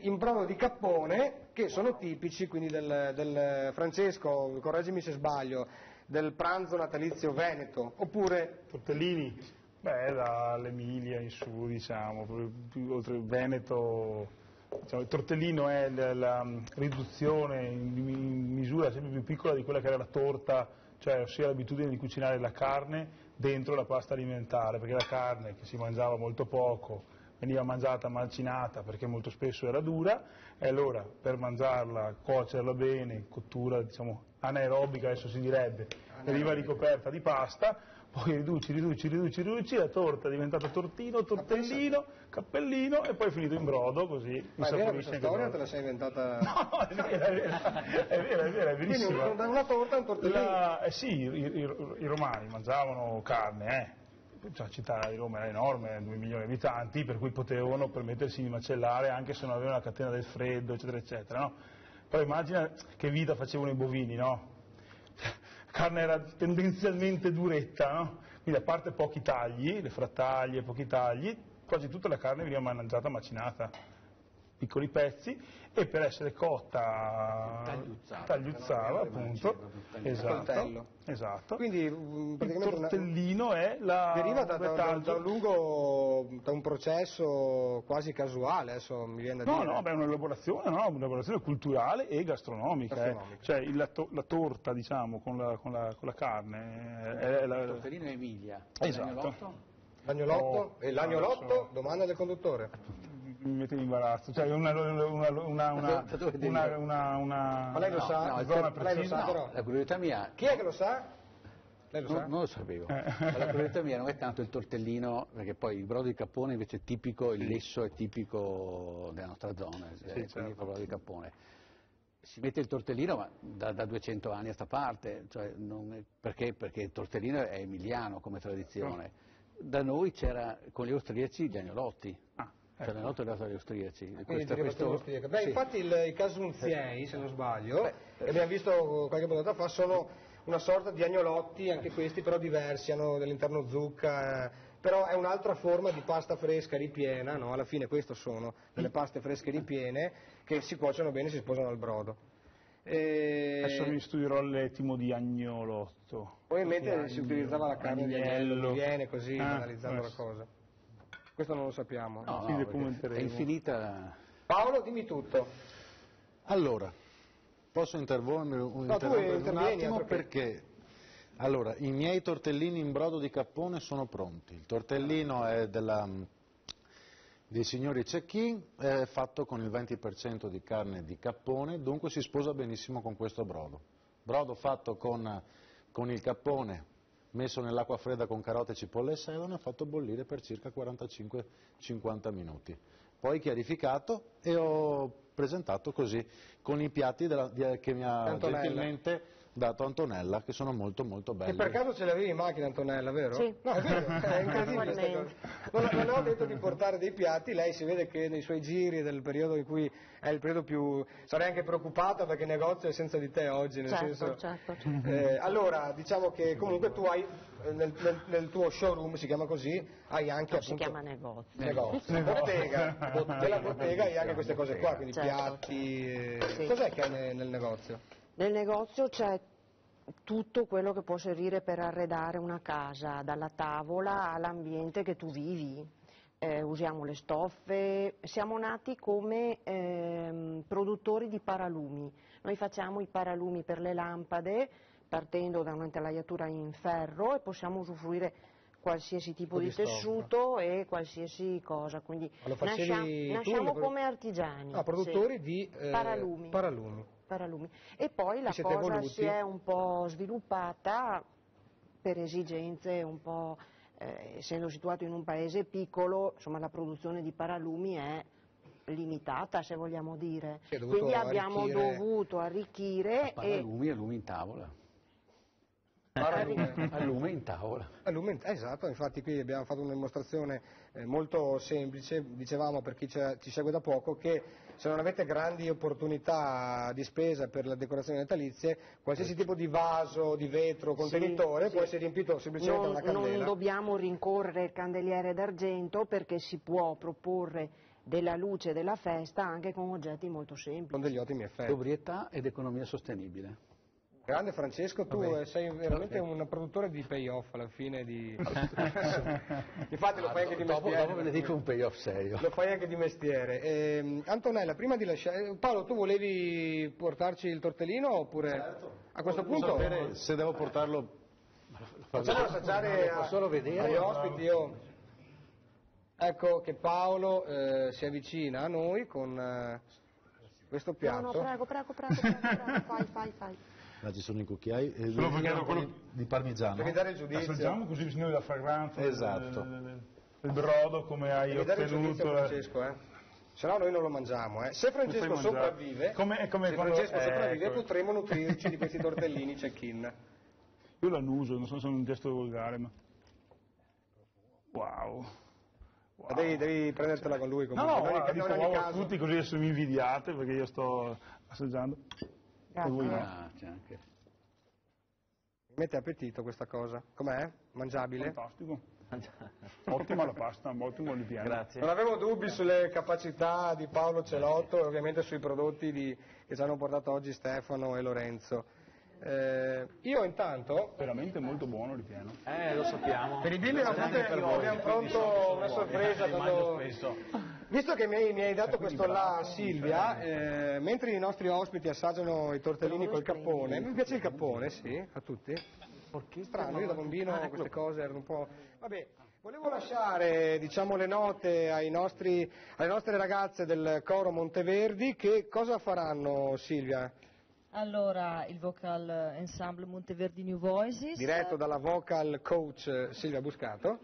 in brodo di cappone che sono tipici quindi del Francesco, correggimi se sbaglio, del pranzo natalizio veneto, oppure Tortellini? Beh, dall'Emilia in su, diciamo, più oltre il Veneto, diciamo, il tortellino è la riduzione in misura sempre più piccola di quella che era la torta, cioè ossia l'abitudine di cucinare la carne dentro la pasta alimentare, perché la carne che si mangiava molto poco veniva mangiata malcinata perché molto spesso era dura, e allora per mangiarla, cuocerla bene, cottura diciamo anaerobica adesso si direbbe, veniva ricoperta di pasta, poi riduci, la torta è diventata tortino, tortellino, cappellino e poi è finito in brodo, così. ma è vera questa storia o te la sei inventata? No, è vera, è verissima. Quindi una torta e un tortellino? Sì, i romani mangiavano carne, la città di Roma era enorme, 2 milioni di abitanti, per cui potevano permettersi di macellare anche se non avevano la catena del freddo, eccetera, eccetera, no? Però immagina che vita facevano i bovini, no? La carne era tendenzialmente duretta, no? Quindi a parte pochi tagli, le frattaglie, pochi tagli, quasi tutta la carne veniva mangiata macinata, piccoli pezzi, e per essere cotta tagliuzzava appunto, esatto. Quindi il praticamente tortellino è la deriva da un processo quasi casuale, adesso mi viene da dire. No, è un'elaborazione culturale e gastronomica. Cioè la torta, diciamo, con la carne è Il tortellino è Emilia. Esatto. L'agnolotto? E l'agnolotto? Domanda del conduttore. Mi mette in imbarazzo, cioè una Ma lei lo sa? zona Lei lo precisa. sa però? La curiosità mia, Chi è che lo sa? Lei lo sa? Non lo sapevo. La curiosità mia non è tanto il tortellino, perché poi il brodo di cappone invece è tipico, il lesso è tipico della nostra zona, quindi certo. il brodo di cappone. Si mette il tortellino ma da 200 anni a sta parte, cioè perché il tortellino è emiliano come tradizione. Da noi c'era con gli austriaci gli agnolotti. Cioè l'agnolotto è dato agli austriaci. Beh, infatti i casunziei, se non sbaglio, che abbiamo visto qualche puntata fa, sono una sorta di agnolotti, anche questi però diversi, hanno dell'interno zucca, però è un'altra forma di pasta fresca ripiena, no? Alla fine questo sono delle paste fresche ripiene che si cuociono bene e si sposano al brodo. Adesso mi studierò l'etimo di agnolotto. Ovviamente si utilizzava la carne di agnello, viene così, analizzando la cosa. Questo non lo sappiamo. No, è infinita. Paolo, dimmi tutto. Allora, posso interrompere un attimo perché allora, i miei tortellini in brodo di cappone sono pronti. Il tortellino è dei signori Cecchin, è fatto con il 20% di carne di cappone, dunque si sposa benissimo con questo brodo. Brodo fatto con il cappone, messo nell'acqua fredda con carote, cipolle e sedano, fatto bollire per circa 45-50 minuti. Poi chiarificato e ho presentato così con i piatti che mi ha gentilmente dato Antonella, che sono molto molto belli. Che per caso ce l'avevi in macchina, Antonella, vero? Sì. No, è vero, è incredibile questa cosa. Non ho detto di portare dei piatti, lei si vede che nei suoi giri del periodo in cui è il periodo più... Sarei anche preoccupata perché il negozio è senza di te oggi, nel senso... Certo. Allora, diciamo che comunque tu hai, nel tuo showroom, si chiama così, hai anche Non appunto... si chiama negozio. Bottega. Nella bottega hai anche queste cose qua, quindi Certo. piatti... Sì. Cos'è che hai nel negozio? Nel negozio c'è tutto quello che può servire per arredare una casa, dalla tavola all'ambiente che tu vivi. Usiamo le stoffe, siamo nati come produttori di paralumi. Noi facciamo i paralumi per le lampade partendo da un'intelaiatura in ferro e possiamo usufruire qualsiasi tipo di tessuto e qualsiasi cosa, quindi nasciamo come artigiani. Produttori di paralumi. E poi la cosa si è un po' sviluppata per esigenze un po', essendo situato in un paese piccolo, insomma la produzione di paralumi è limitata, se vogliamo dire. Quindi abbiamo dovuto arricchire Paralumi e lumi in tavola. Lume in tavola. Esatto, infatti qui abbiamo fatto una dimostrazione molto semplice, dicevamo per chi ci segue da poco che se non avete grandi opportunità di spesa per le decorazioni natalizie, qualsiasi tipo di vaso, di vetro, contenitore può essere riempito semplicemente da una candela. Non dobbiamo rincorrere il candeliere d'argento perché si può proporre della luce della festa anche con oggetti molto semplici. Con degli ottimi effetti. Sobrietà ed economia sostenibile. Grande Francesco, tu sei veramente un produttore di payoff alla fine di... Infatti lo fai anche di mestiere. Dopo ve ne dico un payoff serio. Lo fai anche di mestiere. Antonella, prima di lasciare... Paolo, tu volevi portarci il tortellino oppure... Certo. A questo punto... sapere se devo portarlo... Facciamo assaggiare agli ospiti. Ecco che Paolo si avvicina a noi con questo piatto. No, prego, fai. Là ci sono i cucchiai e Solo perché era quello di parmigiano. Devi dare il giudizio. Assaggiamo così signori la fragranza Esatto. del brodo come hai Devi dare il giudizio ottenuto. a Francesco, Se no noi non lo mangiamo, Se Francesco sopravvive, potremo nutrirci di questi tortellini check-in. Io l'annuso, non so se è un gesto volgare, ma... Wow. Devi prendertela con lui comunque. No, dico wow a tutti così adesso mi invidiate perché io sto assaggiando. Grazie. E voi no. C'è anche. Mi mette appetito questa cosa. Com'è? Mangiabile? Fantastico. Ottima la pasta, ottimo il piano. Grazie. Non avevo dubbi sulle capacità di Paolo Celotto e ovviamente sui prodotti che ci hanno portato oggi Stefano e Lorenzo. Io intanto... Veramente molto buono il piano. Lo sappiamo. Per i bimbi abbiamo pronto una sorpresa. Visto che mi hai dato questo là, Silvia, mentre i nostri ospiti assaggiano i tortellini col cappone, mi piace il cappone, sì, a tutti? Strano, io da bambino queste cose erano un po'... Vabbè, volevo lasciare, le note alle nostre ragazze del coro Monteverdi. Che cosa faranno, Silvia? Allora, il Vocal Ensemble Monteverdi New Voices. Diretto dalla vocal coach Silvia Buscato.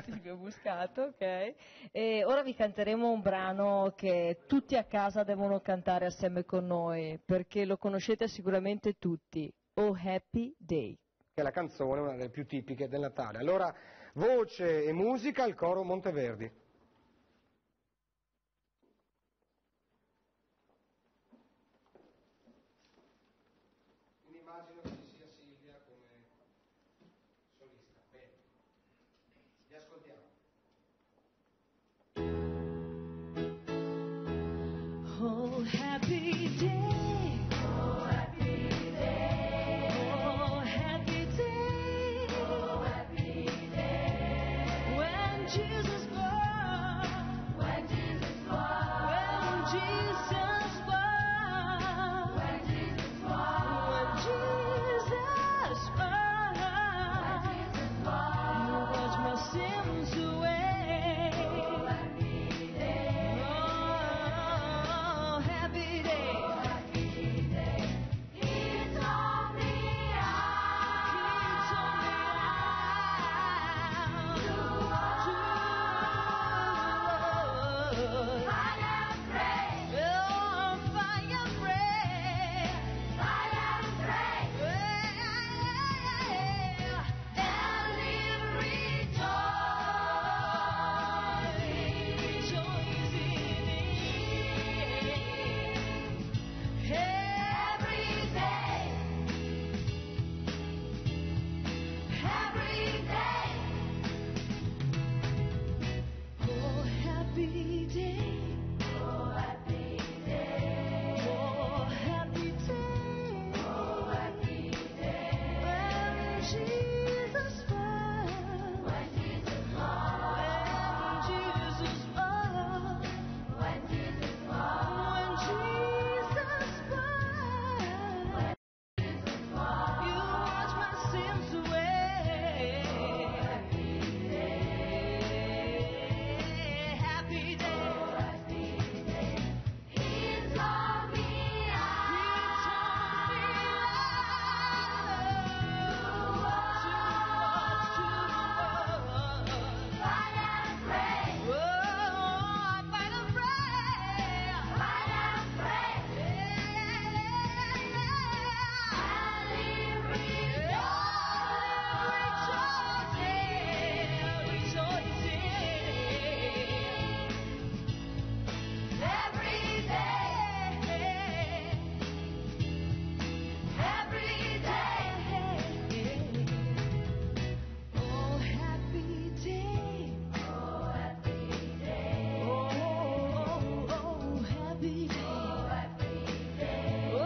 Silvia Buscato, ok. E ora vi canteremo un brano che tutti a casa devono cantare assieme con noi, perché lo conoscete sicuramente tutti. Oh Happy Day. Che è la canzone, una delle più tipiche del Natale. Allora, voce e musica al coro Monteverdi. Immagino che ci sia Silvia come solista. Bene. Vi ascoltiamo. Oh, happy day. Oh, happy day. Oh, happy day. Oh, happy day. When Jesus born. When Jesus born. When Jesus born. When Jesus born. When Jesus born. When Jesus born. You wash my sins away. Oh, happy day. Oh, happy day. Oh, happy day. He taught me out. He taught me out. To fight and pray. Oh, fight and pray. Fight and pray. And live rejoicing. Every day. Every day. Oh, happy day. Oh, happy day. Oh, happy day. Oh, happy day. When Jesus born. When Jesus born. When Jesus born. When Jesus born. When Jesus born. When Jesus born. You wash my sins away. Happy day. Happy day. Happy day. He taught me out. He taught me out. Fight and pray. Oh, fight and pray. Fight and pray. And live rejoicing. Every day. Every day. Oh, happy day. Oh, happy day. Oh, oh, happy day. Oh, happy day. Oh,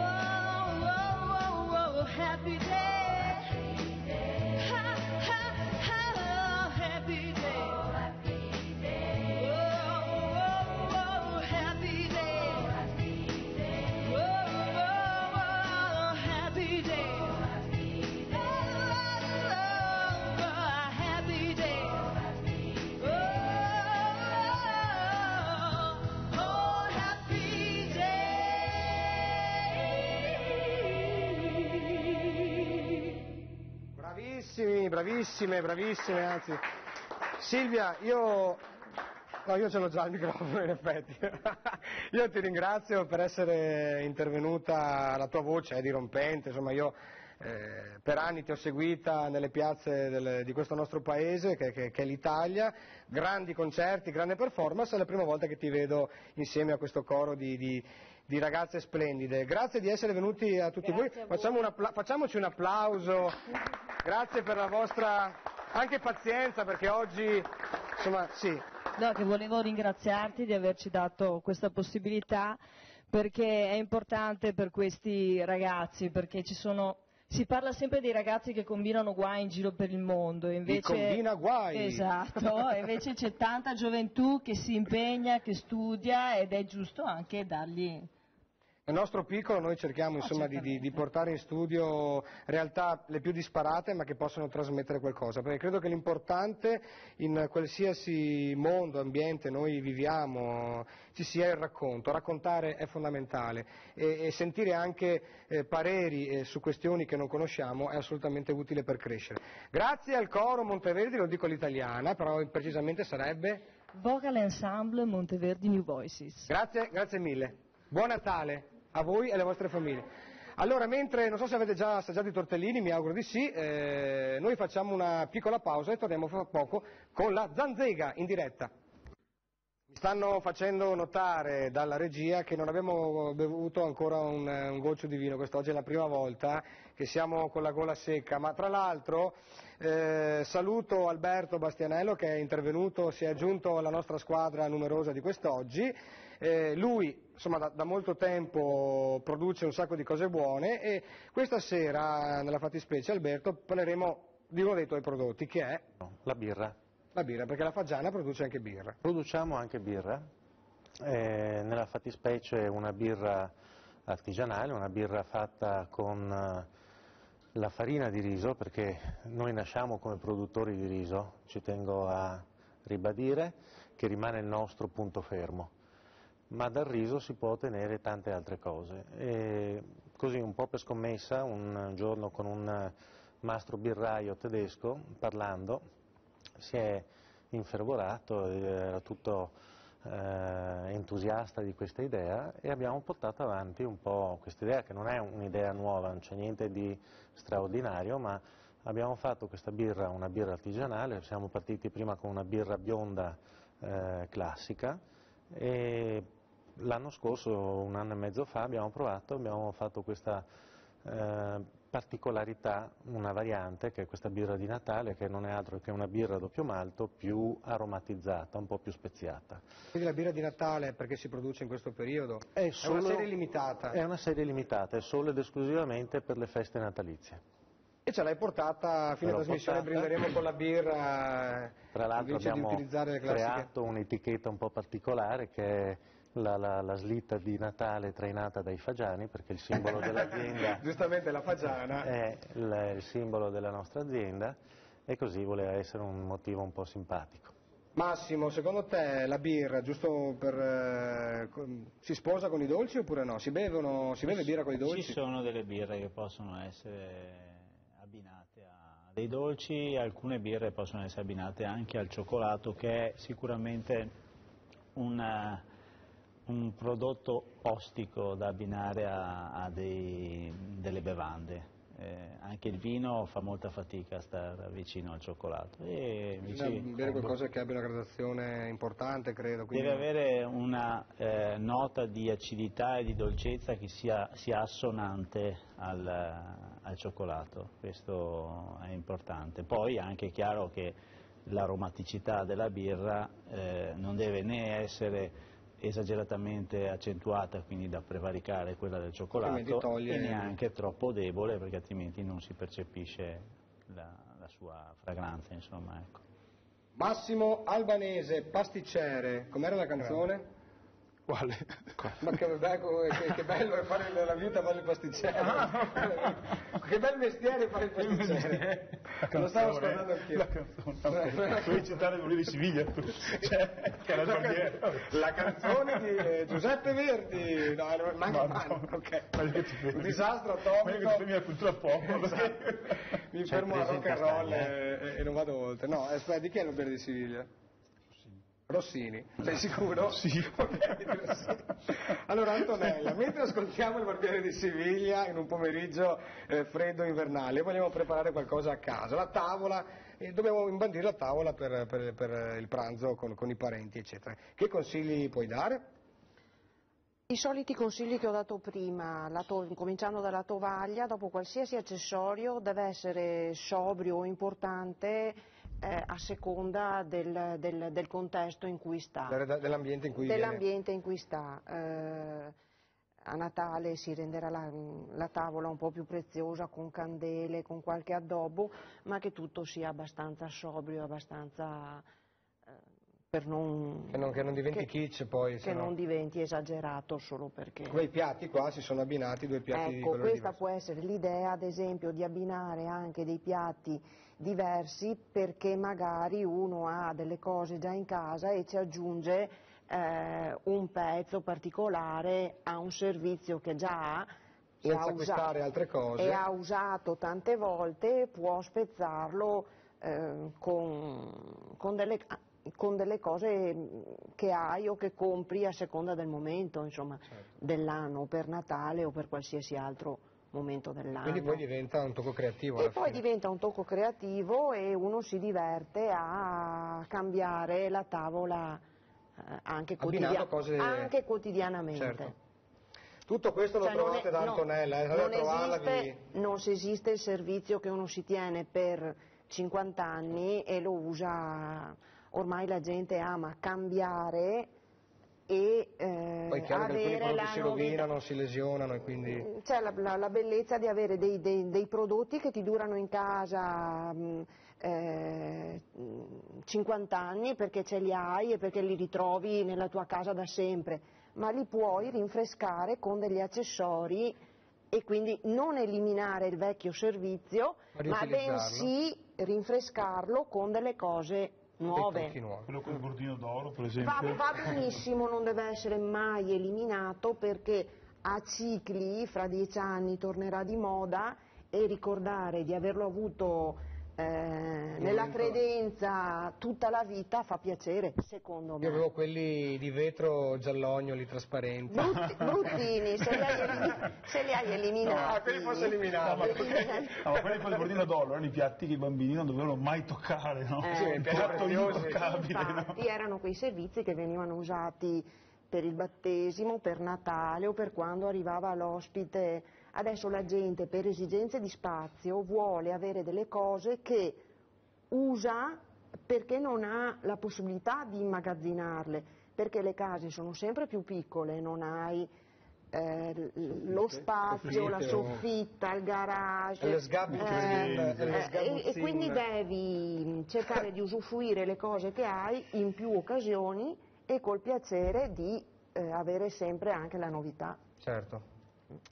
oh, oh, happy day. Ha, ha, ha, happy day. Oh, happy day. Oh, oh, happy day. Oh, oh, happy day. Oh, happy day. Oh, happy day. Bravissimi, bravissime, bravissime, anzi. Silvia, io ce l'ho già il microfono in effetti. Io ti ringrazio per essere intervenuta, la tua voce è dirompente, insomma io per anni ti ho seguita nelle piazze di questo nostro paese che è l'Italia, grandi concerti, grande performance, è la prima volta che ti vedo insieme a questo coro di ragazze splendide. Grazie di essere venuti a tutti voi, facciamoci un applauso, grazie per la vostra anche pazienza perché oggi, insomma, sì. No, che volevo ringraziarti di averci dato questa possibilità perché è importante per questi ragazzi, perché si parla sempre dei ragazzi che combinano guai in giro per il mondo, invece combina guai! Esatto, e invece c'è tanta gioventù che si impegna, che studia ed è giusto anche dargli Nel nostro piccolo noi cerchiamo insomma di portare in studio realtà le più disparate ma che possono trasmettere qualcosa, perché credo che l'importante in qualsiasi mondo, ambiente noi viviamo ci sia il racconto, raccontare è fondamentale e sentire anche pareri su questioni che non conosciamo è assolutamente utile per crescere. Grazie al coro Monteverdi, lo dico all'italiana, però precisamente sarebbe? Vocal Ensemble Monteverdi New Voices. Grazie mille. Buon Natale a voi e alle vostre famiglie. Allora, mentre non so se avete già assaggiato i tortellini, mi auguro di sì, noi facciamo una piccola pausa e torniamo fra poco con la Zanzega in diretta. Mi stanno facendo notare dalla regia che non abbiamo bevuto ancora un goccio di vino, quest'oggi è la prima volta che siamo con la gola secca, ma tra l'altro saluto Alberto Bastianello che è intervenuto, si è aggiunto alla nostra squadra numerosa di quest'oggi. Lui insomma da molto tempo produce un sacco di cose buone e questa sera nella fattispecie Alberto parleremo di uno dei tuoi prodotti che è? La birra. La birra, perché la Faggiana produce anche birra. Produciamo anche birra, nella fattispecie una birra artigianale, una birra fatta con la farina di riso, perché noi nasciamo come produttori di riso, ci tengo a ribadire che rimane il nostro punto fermo. Ma dal riso si può ottenere tante altre cose. E così un po' per scommessa, un giorno con un mastro birraio tedesco, parlando, si è infervorato, era tutto entusiasta di questa idea e abbiamo portato avanti un po' questa idea, che non è un'idea nuova, non c'è niente di straordinario, ma abbiamo fatto questa birra, una birra artigianale, siamo partiti prima con una birra bionda classica e l'anno scorso, un anno e mezzo fa, abbiamo fatto questa particolarità, una variante che è questa birra di Natale, che non è altro che una birra a doppio malto più aromatizzata, un po' più speziata. Quindi la birra di Natale perché si produce in questo periodo? È una serie limitata? È una serie limitata, è solo ed esclusivamente per le feste natalizie. E ce l'hai portata fino alla trasmissione, brinderemo con la birra. Tra l'altro abbiamo di utilizzare le classiche. creato un'etichetta un po' particolare che è la slitta di Natale trainata dai fagiani, perché il simbolo dell'azienda giustamente la Faggiana è il simbolo della nostra azienda e così voleva essere un motivo un po' simpatico. Massimo, secondo te la birra, giusto per si sposa con i dolci oppure no? Si beve birra con i dolci? Ci sono delle birre che possono essere abbinate a dei dolci, alcune birre possono essere abbinate anche al cioccolato, che è sicuramente un prodotto ostico da abbinare a delle bevande. Anche il vino fa molta fatica a stare vicino al cioccolato. Bisogna bere qualcosa che abbia una gradazione importante, credo. Quindi... Deve avere una nota di acidità e di dolcezza che sia assonante al cioccolato, questo è importante. Poi è anche chiaro che l'aromaticità della birra non deve né essere esageratamente accentuata, quindi da prevaricare quella del cioccolato, e neanche troppo debole, perché altrimenti non si percepisce la sua fragranza, insomma, ecco. Massimo Albanese, pasticcere, com'era la canzone? Quale? Ma che bello è fare la vita fare il pasticcere. Che bel mestiere fare il pasticcere. Lo stavo ascoltando anch'io. La canzone. Puoi citare quello di Siviglia tu. Cioè, che era la canzone di Giuseppe Verdi. No, ok. Un disastro atomico. Ma io cultura pop. Mi fermo a rock and roll e non vado oltre. No, aspetta, di chi è il Barbiere di Siviglia? Rossini, sei sicuro? Sì. Allora Antonella, mentre ascoltiamo il Barbiere di Siviglia in un pomeriggio freddo invernale, vogliamo preparare qualcosa a casa, la tavola, dobbiamo imbandire la tavola per il pranzo con i parenti, eccetera. Che consigli puoi dare? I soliti consigli che ho dato prima, cominciando dalla tovaglia, dopo qualsiasi accessorio deve essere sobrio o importante a seconda del contesto in cui sta. Dell'ambiente in cui Dell'ambiente in cui sta. A Natale si renderà la tavola un po' più preziosa con candele, con qualche addobbo, ma che tutto sia abbastanza sobrio, abbastanza per non, che non diventi kitsch poi. Che non diventi esagerato solo perché... Quei piatti qua si sono abbinati, due piatti di colori questa diversi. può essere l'idea, ad esempio, di abbinare anche dei piatti diversi perché magari uno ha delle cose già in casa e ci aggiunge un pezzo particolare a un servizio che già ha. Senza acquistare altre cose. E ha usato tante volte, può spezzarlo con delle cose che hai o che compri a seconda del momento, insomma, dell'anno, per Natale o per qualsiasi altro momento dell'anno. Quindi poi diventa un tocco creativo. E poi diventa un tocco creativo e uno si diverte a cambiare la tavola anche quotidianamente. Certo. Tutto questo lo trovate da Antonella, non esiste il servizio che uno si tiene per 50 anni e lo usa, ormai la gente ama cambiare e poi è chiaro che alcuni prodotti si rovinano, si lesionano e quindi... C'è la bellezza di avere dei prodotti che ti durano in casa 50 anni perché ce li hai e perché li ritrovi nella tua casa da sempre, ma li puoi rinfrescare con degli accessori e quindi non eliminare il vecchio servizio, ma bensì rinfrescarlo con delle cose nuove. Quello con il bordino d'oro, per esempio. Va benissimo, non deve essere mai eliminato perché a cicli, fra 10 anni tornerà di moda e ricordare di averlo avuto nella credenza tutta la vita fa piacere, secondo me. Io avevo quelli di vetro giallognoli trasparenti. Bruttini, se li hai eliminati. No, quelli posso eliminare. Ma quelli con il bordino d'oro erano i piatti che i bambini non dovevano mai toccare, no? Sì, un piatto intoccabile. Infatti, erano quei servizi che venivano usati per il battesimo, per Natale o per quando arrivava l'ospite. Adesso la gente per esigenze di spazio vuole avere delle cose che usa perché non ha la possibilità di immagazzinarle, perché le case sono sempre più piccole, non hai lo spazio, la soffitta, il garage, e quindi devi cercare di usufruire le cose che hai in più occasioni e col piacere di avere sempre anche la novità. Certo.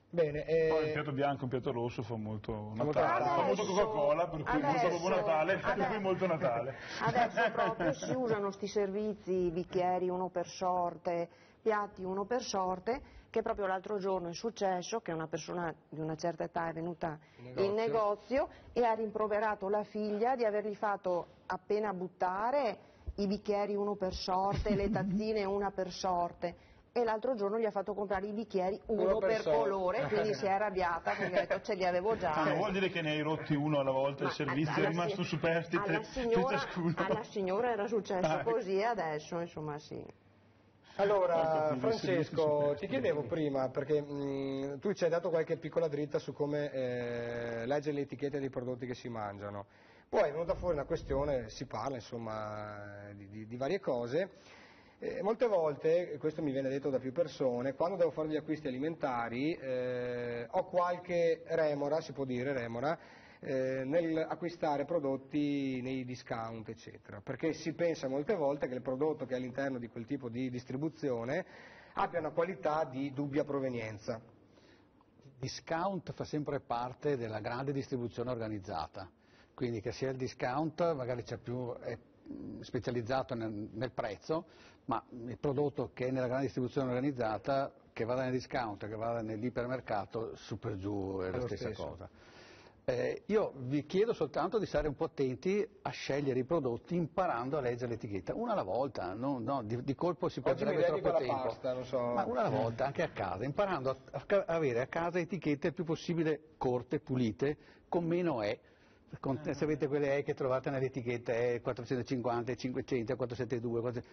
Bene, poi il piatto bianco e un piatto rosso fa molto Natale, fa molto Coca-Cola, per cui molto Babbo Natale, per cui molto Natale. Adesso proprio si usano sti servizi, bicchieri uno per sorte, piatti uno per sorte, che proprio l'altro giorno è successo che una persona di una certa età è venuta in negozio e ha rimproverato la figlia di avergli fatto appena buttare i bicchieri uno per sorte, le tazzine una per sorte. E l'altro giorno gli ha fatto comprare i bicchieri uno per colore, quindi si è arrabbiata perché ha detto ce li avevo già. Non vuol dire che ne hai rotti uno alla volta, il servizio è rimasto superstite per ciascuno. Alla signora era successo così e adesso insomma sì. Allora Francesco, ti chiedevo prima, perché tu ci hai dato qualche piccola dritta su come leggere le etichette dei prodotti che si mangiano, poi è venuta fuori una questione, si parla insomma di varie cose. Molte volte, questo mi viene detto da più persone, quando devo fare gli acquisti alimentari ho qualche remora, si può dire remora, nell'acquistare prodotti nei discount eccetera, perché si pensa molte volte che il prodotto che è all'interno di quel tipo di distribuzione abbia una qualità di dubbia provenienza. Discount fa sempre parte della grande distribuzione organizzata, quindi che sia il discount magari c'è più... specializzato nel prezzo, ma il prodotto che è nella grande distribuzione organizzata, che vada nel discount, che vada nell'ipermercato, su per giù è la stessa cosa. Io vi chiedo soltanto di stare un po' attenti a scegliere i prodotti imparando a leggere l'etichetta, una alla volta, no, di colpo si perderebbe troppo tempo, pasta, non so. ma una alla volta anche a casa, imparando a avere a casa etichette il più possibile corte, pulite, con meno E. Se avete quelle E che trovate nell'etichetta E 450, 500, 472,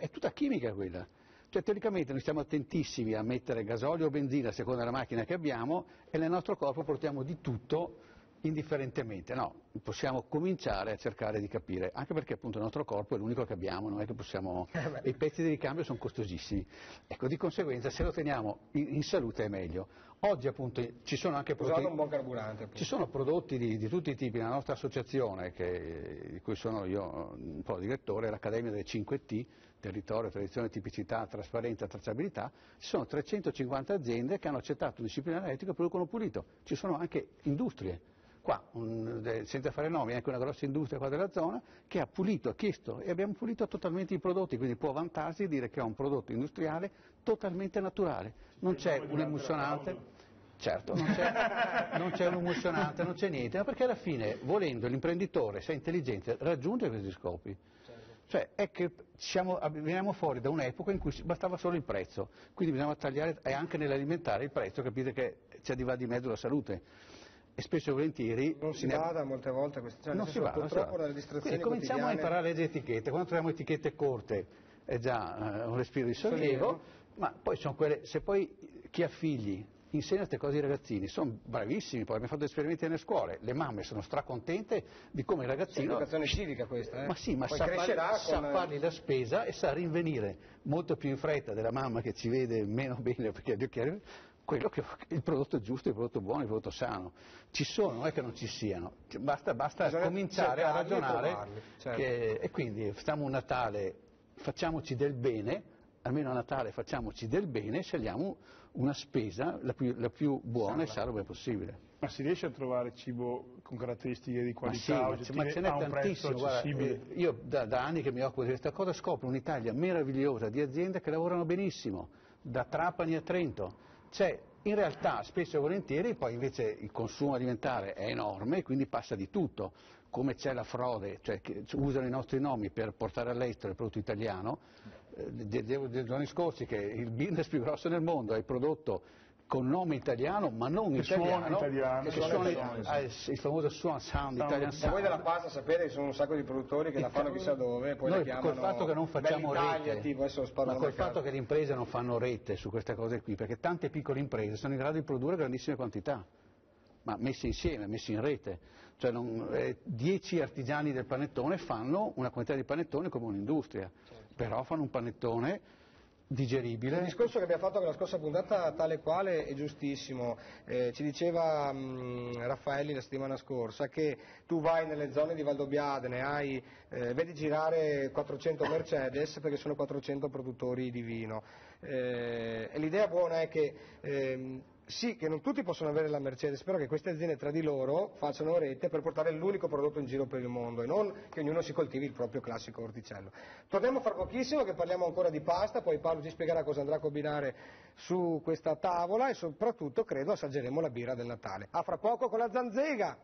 è tutta chimica quella. Cioè teoricamente noi stiamo attentissimi a mettere gasolio o benzina a seconda della macchina che abbiamo e nel nostro corpo portiamo di tutto indifferentemente, no, possiamo cominciare a cercare di capire, anche perché appunto il nostro corpo è l'unico che abbiamo, non è che possiamo, i pezzi di ricambio sono costosissimi, ecco, di conseguenza se lo teniamo in salute è meglio. Oggi appunto ci sono anche prodotti, un buon carburante, appunto. Ci sono prodotti di tutti i tipi, nella nostra associazione, di cui sono io un po' direttore, l'Accademia delle 5T, territorio, tradizione, tipicità, trasparenza, tracciabilità, ci sono 350 aziende che hanno accettato disciplina etica e producono pulito, ci sono anche industrie, qua, senza fare nomi, anche una grossa industria qua della zona, che ha pulito, ha chiesto, e abbiamo pulito totalmente i prodotti, quindi può vantarsi di dire che è un prodotto industriale totalmente naturale, non c'è un emulsionante. Certo, non c'è un emulsionante, non c'è niente, ma perché alla fine, volendo, l'imprenditore, se è intelligente, raggiunge questi scopi. Cioè è che veniamo fuori da un'epoca in cui bastava solo il prezzo, quindi bisogna tagliare, e anche nell'alimentare il prezzo, capite che ci va di mezzo la salute. E spesso e volentieri non si bada molte volte a queste non si bada, purtroppo dalle distrazioni cominciamo a imparare a leggere etichette, quando troviamo etichette corte è già un respiro di sollievo, ma poi sono quelle, se poi chi ha figli insegna queste cose ai ragazzini, sono bravissimi, poi abbiamo fatto esperimenti nelle scuole, le mamme sono stracontente di come il ragazzino... È educazione civica questa, Ma sì, ma sa fargli la spesa e sa rinvenire molto più in fretta della mamma che ci vede meno bene perché ha gli occhiali, quello che il prodotto giusto, il prodotto buono, il prodotto sano. Ci sono, non è che non ci siano, basta cominciare a ragionare e quindi facciamo un Natale, facciamoci del bene, almeno a Natale facciamoci del bene e scegliamo una spesa la più buona e sana possibile. Ma si riesce a trovare cibo con caratteristiche di qualità ma ce n'è tantissimo. Guarda, io da anni che mi occupo di questa cosa scopro un'Italia meravigliosa di aziende che lavorano benissimo, da Trapani a Trento. In realtà spesso e volentieri poi invece il consumo alimentare è enorme e quindi passa di tutto, come c'è la frode, cioè che usano i nostri nomi per portare all'estero il prodotto italiano. Dei giorni scorsi che il business più grosso del mondo è il prodotto con nome italiano ma non italiano, che suona il famoso sound italian sound. Ma voi della pasta sapete che sono un sacco di produttori che la fanno chissà dove, poi noi la chiamano col fatto che non facciamo rete, tipo, ma col fatto che le imprese non fanno rete su queste cose qui, perché tante piccole imprese sono in grado di produrre grandissime quantità, ma messi insieme, messi in rete, cioè 10 artigiani del panettone fanno una quantità di panettone come un'industria, però fanno un panettone digeribile. Il discorso che abbiamo fatto con la scorsa puntata tale quale è giustissimo, ci diceva Raffaelli la settimana scorsa che tu vai nelle zone di Valdobbiadene, vedi girare 400 Mercedes perché sono 400 produttori di vino, e l'idea buona è che sì, che non tutti possono avere la Mercedes, però che queste aziende tra di loro facciano rete per portare l'unico prodotto in giro per il mondo e non che ognuno si coltivi il proprio classico orticello. Torniamo fra pochissimo che parliamo ancora di pasta, poi Paolo ci spiegherà cosa andrà a combinare su questa tavola e soprattutto credo assaggeremo la birra del Natale. A fra poco con la Zanzega!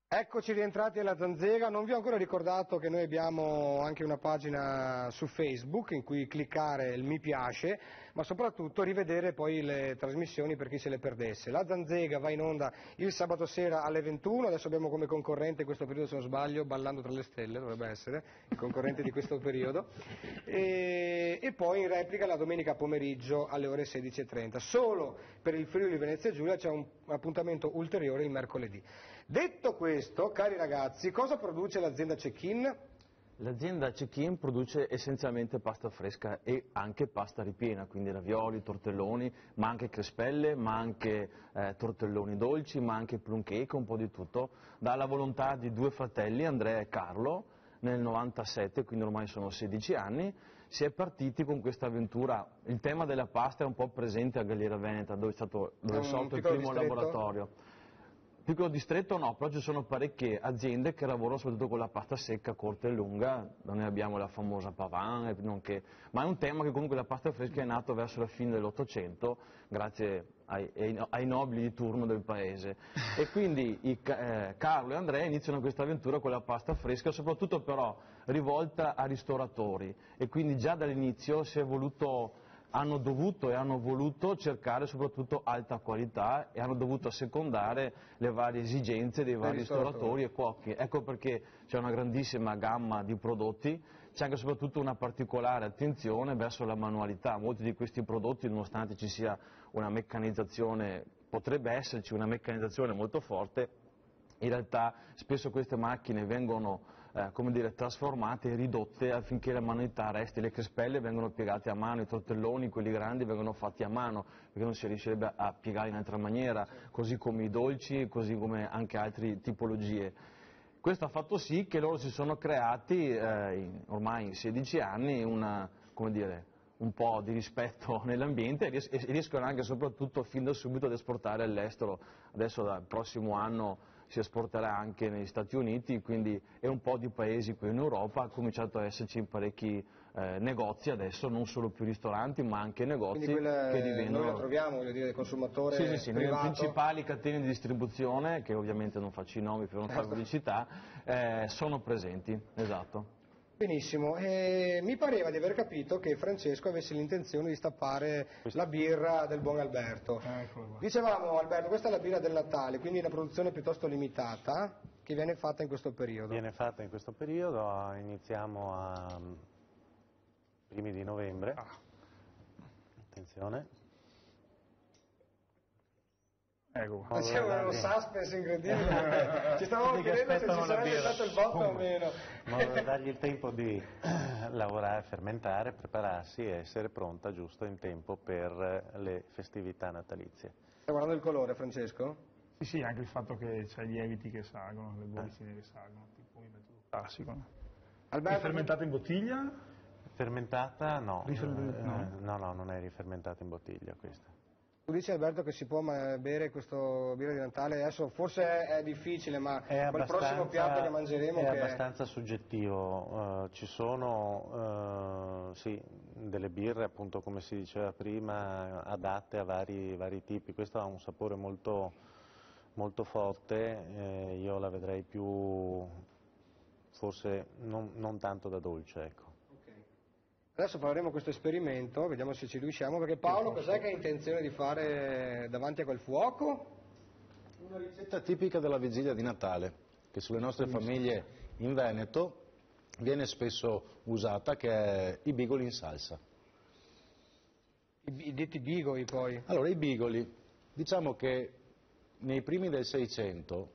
Eccoci rientrati alla Zanzega, non vi ho ancora ricordato che noi abbiamo anche una pagina su Facebook in cui cliccare il mi piace, ma soprattutto rivedere poi le trasmissioni per chi se le perdesse. La Zanzega va in onda il sabato sera alle 21, adesso abbiamo come concorrente in questo periodo, se non sbaglio, Ballando tra le stelle, dovrebbe essere il concorrente di questo periodo, e poi in replica la domenica pomeriggio alle ore 16:30. Solo per il Friuli Venezia Giulia c'è un appuntamento ulteriore il mercoledì. Detto questo, cari ragazzi, cosa produce l'azienda Cecchin? L'azienda Cecchin produce essenzialmente pasta fresca e anche pasta ripiena, quindi ravioli, tortelloni, ma anche crespelle, ma anche tortelloni dolci, ma anche plum cake, un po' di tutto, dalla volontà di due fratelli, Andrea e Carlo, nel 97, quindi ormai sono 16 anni, si è partiti con questa avventura. Il tema della pasta è un po' presente a Galliera Veneta, dove è sorto il primo laboratorio. Piccolo distretto no, però ci sono parecchie aziende che lavorano soprattutto con la pasta secca, corta e lunga, noi abbiamo la famosa Pavan, ma è un tema che comunque la pasta fresca è nato verso la fine dell'Ottocento, grazie ai nobili di turno del paese. E quindi Carlo e Andrea iniziano questa avventura con la pasta fresca, soprattutto però rivolta a ristoratori, e quindi già dall'inizio hanno dovuto e hanno voluto cercare soprattutto alta qualità e hanno dovuto assecondare le varie esigenze dei vari ristoratori e cuochi. Ecco perché c'è una grandissima gamma di prodotti, c'è anche soprattutto una particolare attenzione verso la manualità. Molti di questi prodotti, nonostante ci sia una meccanizzazione, potrebbe esserci una meccanizzazione molto forte, in realtà spesso queste macchine vengono come dire, trasformate e ridotte affinché la manualità resti. Le crespelle vengono piegate a mano, i tortelloni, quelli grandi, vengono fatti a mano, perché non si riuscirebbe a piegare in altra maniera, così come i dolci, così come anche altre tipologie. Questo ha fatto sì che loro si sono creati, ormai in 16 anni, come dire, un po' di rispetto nell'ambiente e riescono anche soprattutto fin da subito ad esportare all'estero. Adesso dal prossimo anno si esporterà anche negli Stati Uniti, quindi è un po' di paesi qui in Europa, ha cominciato ad esserci in parecchi negozi adesso, non solo più ristoranti ma anche negozi che divengono... Noi la troviamo, voglio dire, il consumatore Sì, privato. nelle principali catene di distribuzione, che ovviamente non faccio i nomi per non fare pubblicità, sono presenti, esatto. Benissimo, mi pareva di aver capito che Francesco avesse l'intenzione di stappare la birra del buon Alberto. Dicevamo, Alberto, questa è la birra del Natale, quindi una produzione piuttosto limitata che viene fatta in questo periodo. Viene fatta in questo periodo, iniziamo a primi di novembre. Attenzione. Ecco. C'è uno suspense incredibile, ci stavamo chiedendo se ci sarebbe stato il botto o meno. Ma dargli il tempo di lavorare, fermentare, prepararsi e essere pronta giusto in tempo per le festività natalizie. Stai guardando il colore, Francesco? Sì, anche il fatto che c'è i lieviti che salgono, le bollicine che salgono, tipo il metodo classico. Alberto, è fermentata in bottiglia? Fermentata no, no, non è rifermentata in bottiglia questa. Tu dici, Alberto, che si può bere questo birra di Natale adesso? Forse è difficile, ma col prossimo piatto che mangeremo... È abbastanza soggettivo. Ci sono sì, delle birre, appunto come si diceva prima, adatte a vari tipi. Questo ha un sapore molto, molto forte, io la vedrei più, forse non tanto da dolce, ecco. Adesso faremo questo esperimento, vediamo se ci riusciamo, perché Paolo cos'è che ha intenzione di fare davanti a quel fuoco? Una ricetta tipica della vigilia di Natale, che sulle nostre famiglie in Veneto viene spesso usata, che è i bigoli in salsa. I detti bigoli poi? Allora, i bigoli, diciamo che nei primi del 600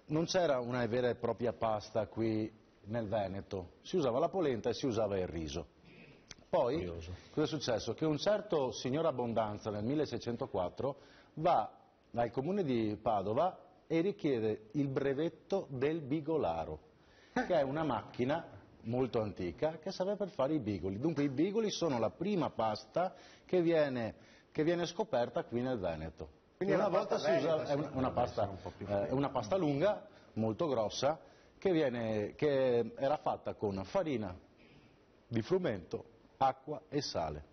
non c'era una vera e propria pasta qui nel Veneto, si usava la polenta e si usava il riso. Poi, cosa è successo? Che un certo signor Abbondanza nel 1604 va dal comune di Padova e richiede il brevetto del bigolaro, che è una macchina molto antica che serve per fare i bigoli. Dunque i bigoli sono la prima pasta che viene scoperta qui nel Veneto. Quindi una volta si usa, è una pasta lunga, molto grossa, che era fatta con farina di frumento, acqua e sale.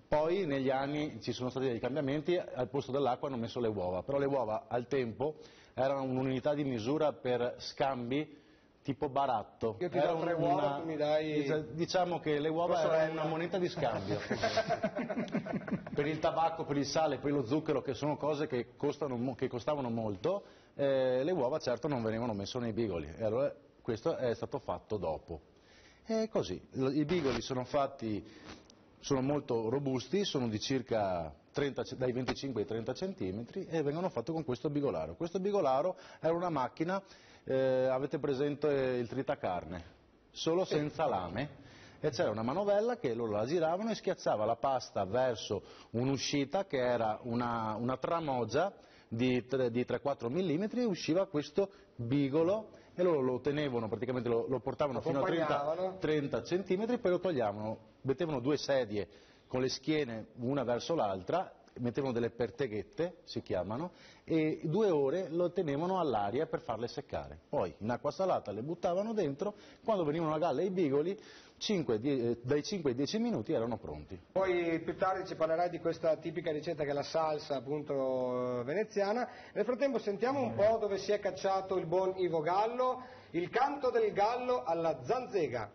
Poi negli anni ci sono stati dei cambiamenti, al posto dell'acqua hanno messo le uova, però le uova al tempo erano un'unità di misura per scambi tipo baratto. Io ti do 3 uova, tu mi dai... Diciamo che le uova erano una moneta di scambio. Per il tabacco, per il sale, per lo zucchero, che sono cose che costavano molto, le uova certo non venivano messe nei bigoli, e allora questo è stato fatto dopo. E così, i bigoli sono molto robusti, sono di circa dai 25 ai 30 centimetri e vengono fatti con questo bigolaro. Questo bigolaro era una macchina, avete presente il tritacarne, solo senza lame, e c'era una manovella che loro la giravano e schiacciava la pasta verso un'uscita che era una tramogia di 3-4 mm e usciva questo bigolo e loro lo tenevano, praticamente lo portavano fino a 30 centimetri, poi lo togliavano, mettevano 2 sedie con le schiene una verso l'altra, mettevano delle perteghette, si chiamano, e 2 ore lo tenevano all'aria per farle seccare. Poi in acqua salata le buttavano dentro, quando venivano a galla i bigoli, dai 5 ai 10 minuti erano pronti. Poi più tardi ci parlerai di questa tipica ricetta che è la salsa appunto veneziana. Nel frattempo sentiamo un po' dove si è cacciato il buon Ivo Gallo, il canto del gallo alla zanzega.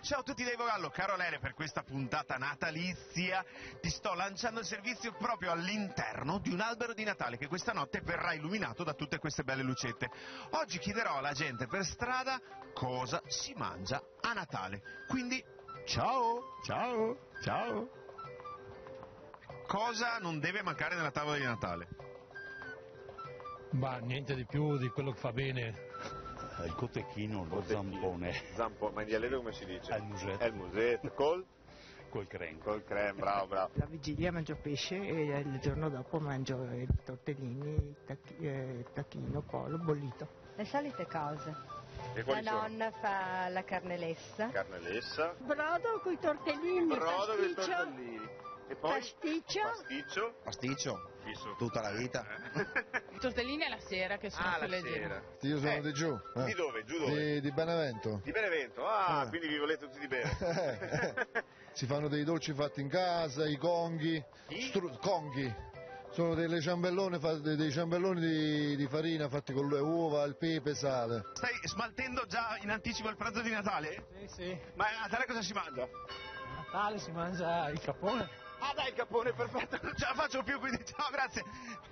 Ciao a tutti dai Vogallo, caro Lele, per questa puntata natalizia ti sto lanciando il servizio proprio all'interno di un albero di Natale che questa notte verrà illuminato da tutte queste belle lucette. Oggi chiederò alla gente per strada cosa si mangia a Natale, quindi ciao, ciao, ciao. Cosa non deve mancare nella tavola di Natale? Ma niente di più di quello che fa bene. Il cotechino, lo zampone. Ma in dialetto come si dice? È il musetto. È il musetto, col creme. Col creme, bravo. La vigilia mangio pesce e il giorno dopo mangio tortellini, tacchino, pollo, bollito. Le solite cose. E La quali sono? nonna fa la carne lessa. Carne lessa. Brodo con i tortellini, Brodo con i pasticcio, tortellini. E poi? pasticcio. Pasticcio. Fisso. Tutta la vita. I tortellini alla sera che sono più leggeri. Io sono di giù. Di dove? Giù dove? Di Benevento. Di Benevento, quindi vi volete tutti di bene. Si fanno dei dolci fatti in casa, i conghi. Conghi. Sono dei ciambelloni di farina fatti con le uova, il pepe e sale. Stai smaltendo già in anticipo il pranzo di Natale? Sì. Ma a Natale cosa si mangia? A Natale si mangia il capone. Ah dai, il capone, perfetto, non ce la faccio più, quindi ciao, grazie.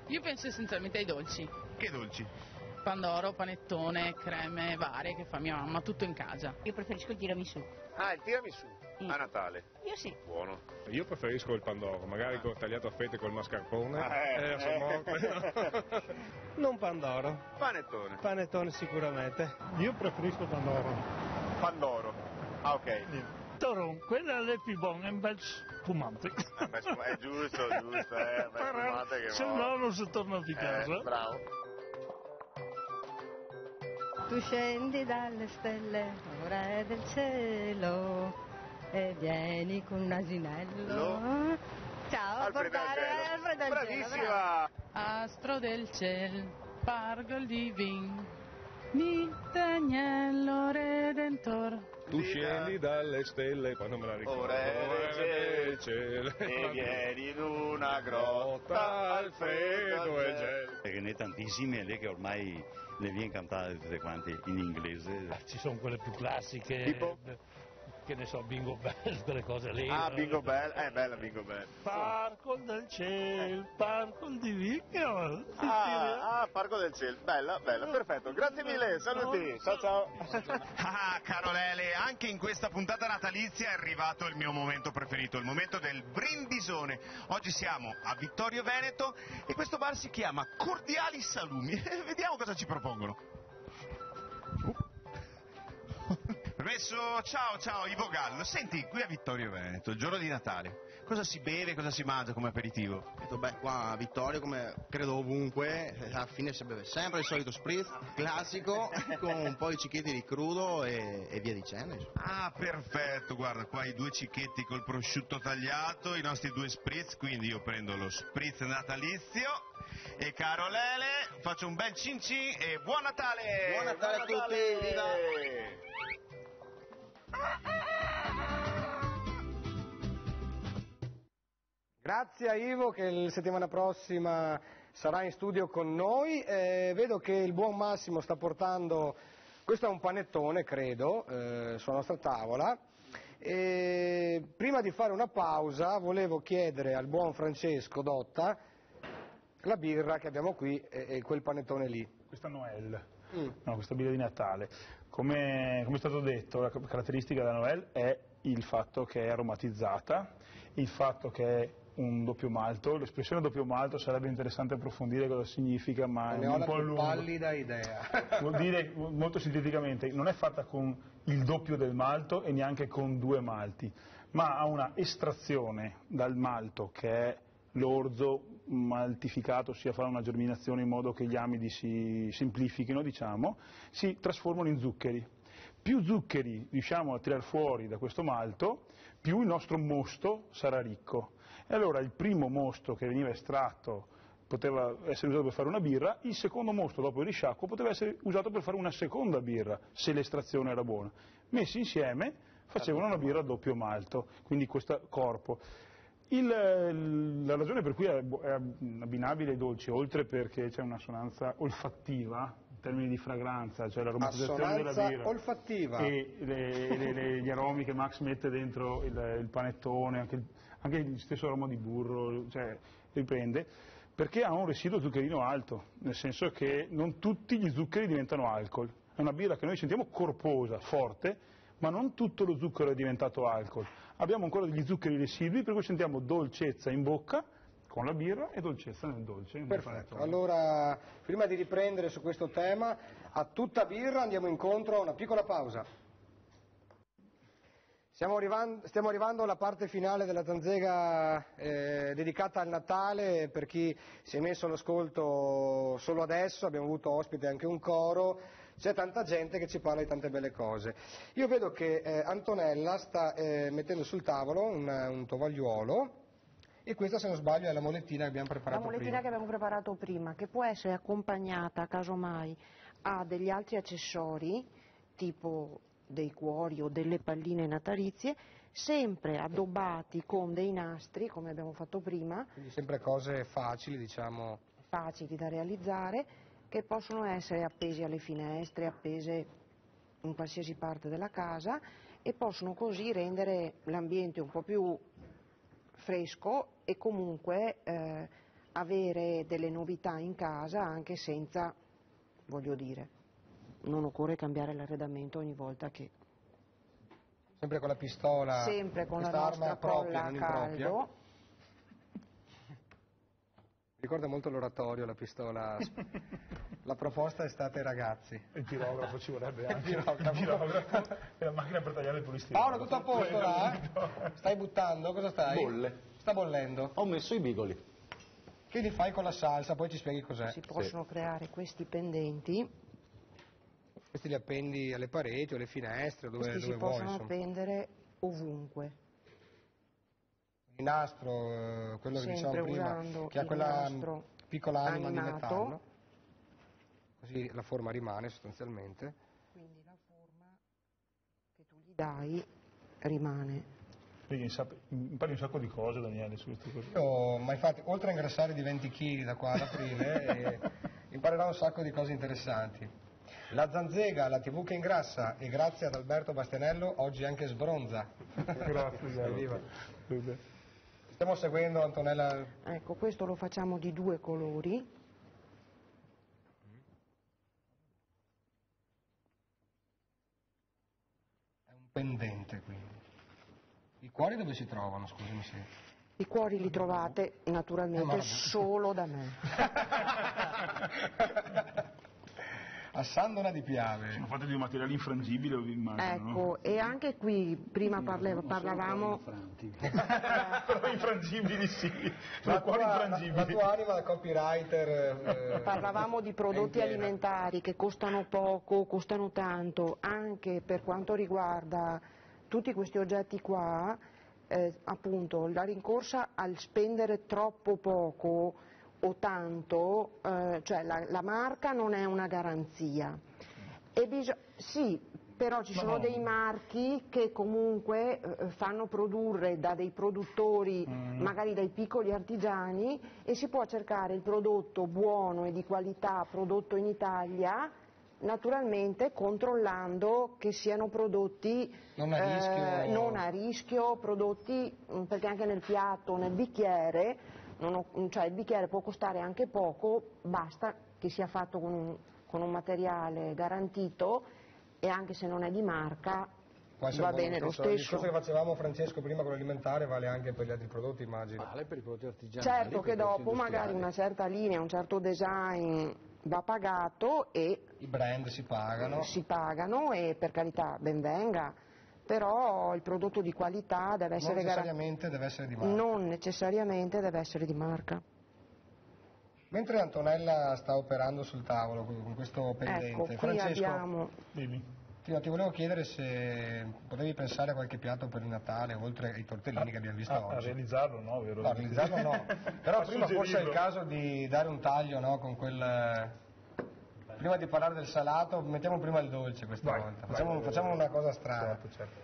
Io penso essenzialmente ai dolci. Che dolci? Pandoro, panettone, creme varie che fa mia mamma, tutto in casa. Io preferisco il tiramisù. Ah, il tiramisù, a Natale. Io sì. Buono. Io preferisco il pandoro, magari tagliato a fette col mascarpone. Sono morto. Non pandoro. Panettone. Panettone sicuramente. Io preferisco il pandoro. Pandoro. Ah, ok. Toron, quella è più buona, è un bel spumante. È giusto, Però se no non si torna di casa. Bravo. Tu scendi dalle stelle, ora del cielo, e vieni con un asinello. Ciao, a portare Alfredo al cielo. Bravissima! Astro del ciel, pargol divin, agnello redentor. Tu scendi dalle stelle, quando me la ricordo. Ora del cielo, e vieni in una grotta, Alfredo e gel. Perché ne tantissime lì che ormai le viene cantate tutte quante in inglese. Ci sono quelle più classiche. Tipo? Che ne so, Bingo Bell, quelle cose lì. Ah, Bingo Bell, è bella Bingo Bell. Parco del cielo, parco di vino. Parco del cielo, bella, perfetto. Grazie mille, saluti, ciao. Ah, caro Lele, anche in questa puntata natalizia è arrivato il mio momento preferito, il momento del brindisone. Oggi siamo a Vittorio Veneto e questo bar si chiama Cordiali Salumi. Vediamo cosa ci propongono. Permesso, ciao Ivo Gallo. Senti, qui a Vittorio Veneto, il giorno di Natale, cosa si beve, cosa si mangia come aperitivo? Beh, qua a Vittorio, come credo ovunque, alla fine si beve sempre il solito spritz classico con un po' di cicchetti di crudo e via dicendo. Ah, perfetto, guarda, qua i 2 cicchetti col prosciutto tagliato, i nostri 2 spritz, quindi io prendo lo spritz natalizio e caro Lele, faccio un bel cin cin e buon Natale! Buon Natale a tutti, viva! Grazie a Ivo che la settimana prossima sarà in studio con noi. Vedo che il buon Massimo sta portando, questo è un panettone credo, sulla nostra tavola. Prima di fare una pausa volevo chiedere al buon Francesco Dotta la birra che abbiamo qui e quel panettone lì. Questa Noël, no, questa birra di Natale. Come è stato detto, la caratteristica della Noël è il fatto che è aromatizzata, il fatto che è un doppio malto. L'espressione doppio malto sarebbe interessante approfondire cosa significa, ma è un po' lungo. Pallida idea. Vuol dire, molto sinteticamente, non è fatta con il doppio del malto e neanche con 2 malti, ma ha una estrazione dal malto che è l'orzo maltificato, ossia fare una germinazione in modo che gli amidi si semplifichino, diciamo, si trasformano in zuccheri. Più zuccheri riusciamo a tirar fuori da questo malto, più il nostro mosto sarà ricco. E allora il primo mosto che veniva estratto poteva essere usato per fare una birra, il secondo mosto dopo il risciacquo poteva essere usato per fare una seconda birra, se l'estrazione era buona. Messi insieme facevano una birra a doppio malto, quindi questo corpo. La ragione per cui è abbinabile ai dolci, oltre perché c'è una assonanza olfattiva termini di fragranza, cioè l'aromatizzazione della Assonanza birra olfattiva. E gli aromi che Max mette dentro il panettone, anche il stesso aroma di burro, cioè riprende, perché ha un residuo zuccherino alto, nel senso che non tutti gli zuccheri diventano alcol. È una birra che noi sentiamo corposa, forte, ma non tutto lo zucchero è diventato alcol. Abbiamo ancora degli zuccheri residui, per cui sentiamo dolcezza in bocca con la birra e dolcezza nel dolce. Perfetto, allora prima di riprendere su questo tema, a tutta birra andiamo incontro a una piccola pausa. Stiamo arrivando alla parte finale della Zanzega dedicata al Natale. Per chi si è messo all'ascolto solo adesso, abbiamo avuto ospite anche un coro, c'è tanta gente che ci parla di tante belle cose. Io vedo che Antonella sta mettendo sul tavolo un tovagliuolo, e questa, se non sbaglio, è la molettina che abbiamo preparato prima. La molettina che abbiamo preparato prima, che può essere accompagnata, casomai, a degli altri accessori, tipo dei cuori o delle palline natalizie, sempre addobbati con dei nastri, come abbiamo fatto prima. Quindi sempre cose facili, diciamo. Facili da realizzare, che possono essere appesi alle finestre, appese in qualsiasi parte della casa, e possono così rendere l'ambiente un po' più fresco e comunque avere delle novità in casa anche senza, voglio dire, non occorre cambiare l'arredamento ogni volta che... Sempre con la pistola, sempre con la arma nostra propria, colla a non caldo. impropria. Ricorda molto l'oratorio, la pistola. La proposta è stata ai ragazzi. Il pirografo ci vorrebbe anche. Il pirografo E la macchina per tagliare il polistirolo. Paolo, tutto a posto là? Stai buttando? Cosa stai? Bolle. Sta bollendo. Ho messo i bigoli. Che li fai con la salsa, poi ci spieghi cos'è. Si possono creare questi pendenti. Questi li appendi alle pareti o alle finestre, dove Questi si vuoi. possono Insomma. appendere ovunque. Il nastro, quello che dicevamo prima, che ha il quella nastro piccola anima di animato. metallo. Così la forma rimane sostanzialmente. Quindi la forma che tu gli dai rimane. Quindi impari un sacco di cose, Daniele, su queste cose. Ma infatti, oltre a ingrassare di 20 kg da qua ad aprile, imparerò un sacco di cose interessanti. La Zanzega, la TV che ingrassa, e grazie ad Alberto Bastianello oggi anche sbronza. Grazie. Stiamo seguendo, Antonella. Ecco, questo lo facciamo di 2 colori. È un pendente, quindi. I cuori dove si trovano, scusami se... I cuori li trovate naturalmente solo da me. A Sandona di Piave. Sono fatti di un materiale infrangibile, immagino. Ecco, no? e anche qui prima parlavamo... Però infrangibili sì. La tua anima da copywriter... Parlavamo di prodotti alimentari che costano poco, costano tanto, anche per quanto riguarda tutti questi oggetti qua, appunto la rincorsa al spendere troppo poco o tanto, cioè la marca non è una garanzia. Sì, però ci sono dei marchi che comunque fanno produrre da dei produttori, magari dai piccoli artigiani, e si può cercare il prodotto buono e di qualità prodotto in Italia, naturalmente controllando che siano prodotti non a rischio, prodotti, perché anche nel piatto, nel bicchiere, cioè il bicchiere può costare anche poco, basta che sia fatto con un materiale garantito, e anche se non è di marca va bene lo stesso. Il discorso che facevamo, Francesco, prima con l'alimentare vale anche per gli altri prodotti, immagino. Vale per i prodotti artigianali. Certo che dopo magari una certa linea, un certo design va pagato e i brand si pagano e per carità ben venga, però il prodotto di qualità deve essere non necessariamente deve essere di marca. Non necessariamente deve essere di marca. Mentre Antonella sta operando sul tavolo con questo pendente, ecco, qui Francesco, abbiamo... ti volevo chiedere se potevi pensare a qualche piatto per il Natale, oltre ai tortellini che abbiamo visto oggi. A realizzarlo no, vero? No, a realizzarlo no, però prima forse è il caso di dare un taglio, no, con quel... Prima di parlare del salato, mettiamo prima il dolce questa volta, facciamo una cosa strana. Certo.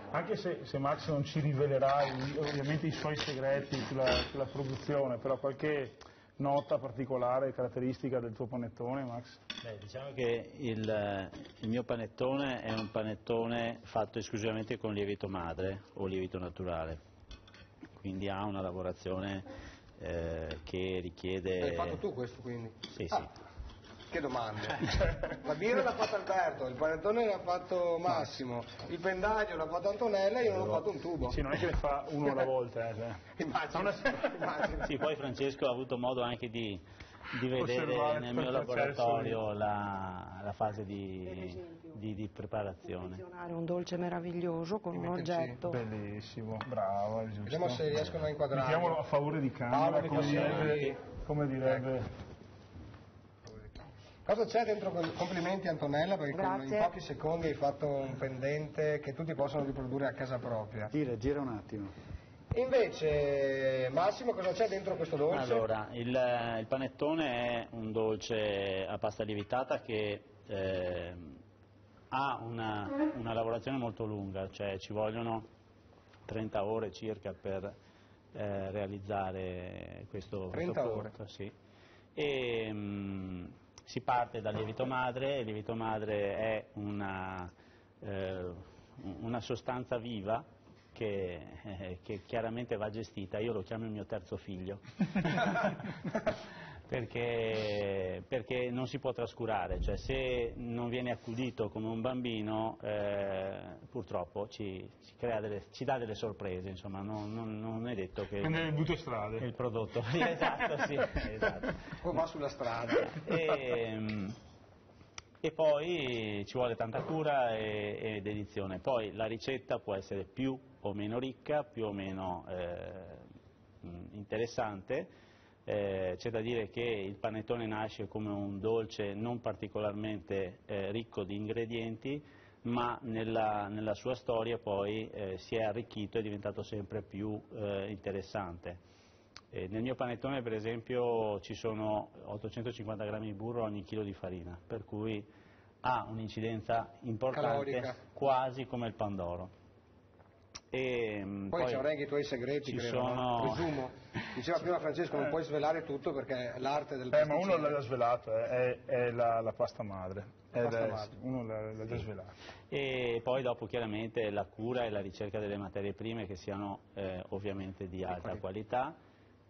Anche se Max non ci rivelerà ovviamente i suoi segreti sulla produzione, però qualche nota particolare, caratteristica del tuo panettone, Max? Beh, diciamo che il mio panettone è un panettone fatto esclusivamente con lievito madre o lievito naturale, quindi ha una lavorazione che richiede... L'hai fatto tu questo quindi? Sì, sì. Che domande? La birra l'ha fatta Alberto, il panettone l'ha fatto Massimo, il pendaglio l'ha fatto Antonella e io non ho fatto un tubo. Sì, non è che ne fa uno alla volta. Immagino. Sì, poi Francesco ha avuto modo anche di vedere Osservare nel mio il processo. laboratorio la fase di preparazione. Un dolce meraviglioso con un oggetto. Bellissimo, brava, giusto. Vediamo se riescono a inquadrarlo. Mettiamolo a favore di camera, come direbbe. Cosa c'è dentro? Complimenti Antonella, perché in pochi secondi hai fatto un pendente che tutti possono riprodurre a casa propria. Gira un attimo. Invece Massimo, cosa c'è dentro questo dolce? Allora, il panettone è un dolce a pasta lievitata che ha una lavorazione molto lunga, cioè ci vogliono 30 ore circa per realizzare questo 30 prodotto. Sì. Si parte dal lievito madre, il lievito madre è una sostanza viva che chiaramente va gestita, io lo chiamo il mio terzo figlio, perché non si può trascurare, cioè se non viene accudito come un bambino purtroppo ci dà delle sorprese, insomma non è detto che il prodotto esatto, sì, esatto. Poi va sulla strada. E poi ci vuole tanta cura e dedizione. Poi la ricetta può essere più o meno ricca, più o meno interessante. C'è da dire che il panettone nasce come un dolce non particolarmente ricco di ingredienti, ma nella sua storia poi si è arricchito e è diventato sempre più interessante. Nel mio panettone per esempio ci sono 850 grammi di burro ogni chilo di farina, per cui ha un'incidenza importante, calorica, quasi come il pandoro. Poi ci avrai anche i tuoi segreti, credo, no? Presumo. Diceva prima Francesco, non puoi svelare tutto perché è l'arte del ma uno l'ha già svelato, è la pasta madre. Uno l'ha già svelato. E poi dopo chiaramente la cura e la ricerca delle materie prime che siano ovviamente di alta qualità.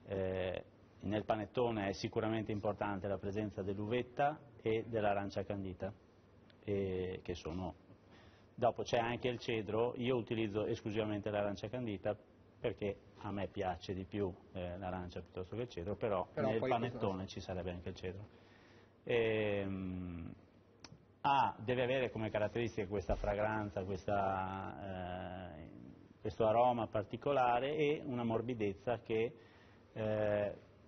Nel panettone è sicuramente importante la presenza dell'uvetta e dell'arancia candita, che sono... Dopo c'è anche il cedro, io utilizzo esclusivamente l'arancia candita perché a me piace di più l'arancia piuttosto che il cedro, però nel panettone ci sarebbe anche il cedro. Deve avere come caratteristica questa fragranza, questo aroma particolare e una morbidezza che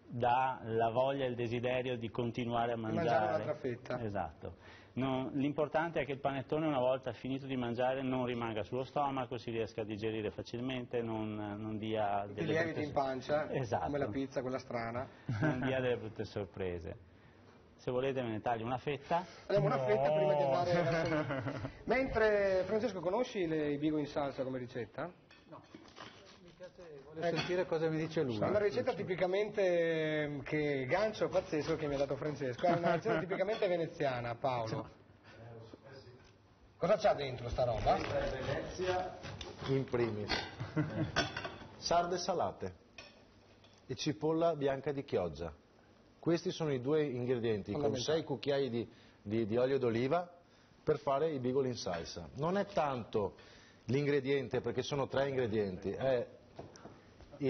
dà la voglia e il desiderio di continuare a mangiare un'altra fetta. Esatto. L'importante è che il panettone una volta finito di mangiare non rimanga sullo stomaco, si riesca a digerire facilmente, non dia delle lieviti in pancia, esatto, come la pizza, quella strana. Non dia delle brutte sorprese. Se volete me ne taglio una fetta. Andiamo una fetta prima di andare verso... Mentre Francesco, conosci i bigo in salsa come ricetta? No. Voglio sentire cosa mi dice lui. È una ricetta tipicamente, che gancio pazzesco che mi ha dato Francesco, è una ricetta tipicamente veneziana, Paolo. Cosa c'ha dentro sta roba? Venezia in primis. Sarde salate e cipolla bianca di Chioggia. Questi sono i due ingredienti con 6 cucchiai di olio d'oliva per fare i bigoli in salsa. Non è tanto l'ingrediente, perché sono 3 ingredienti, è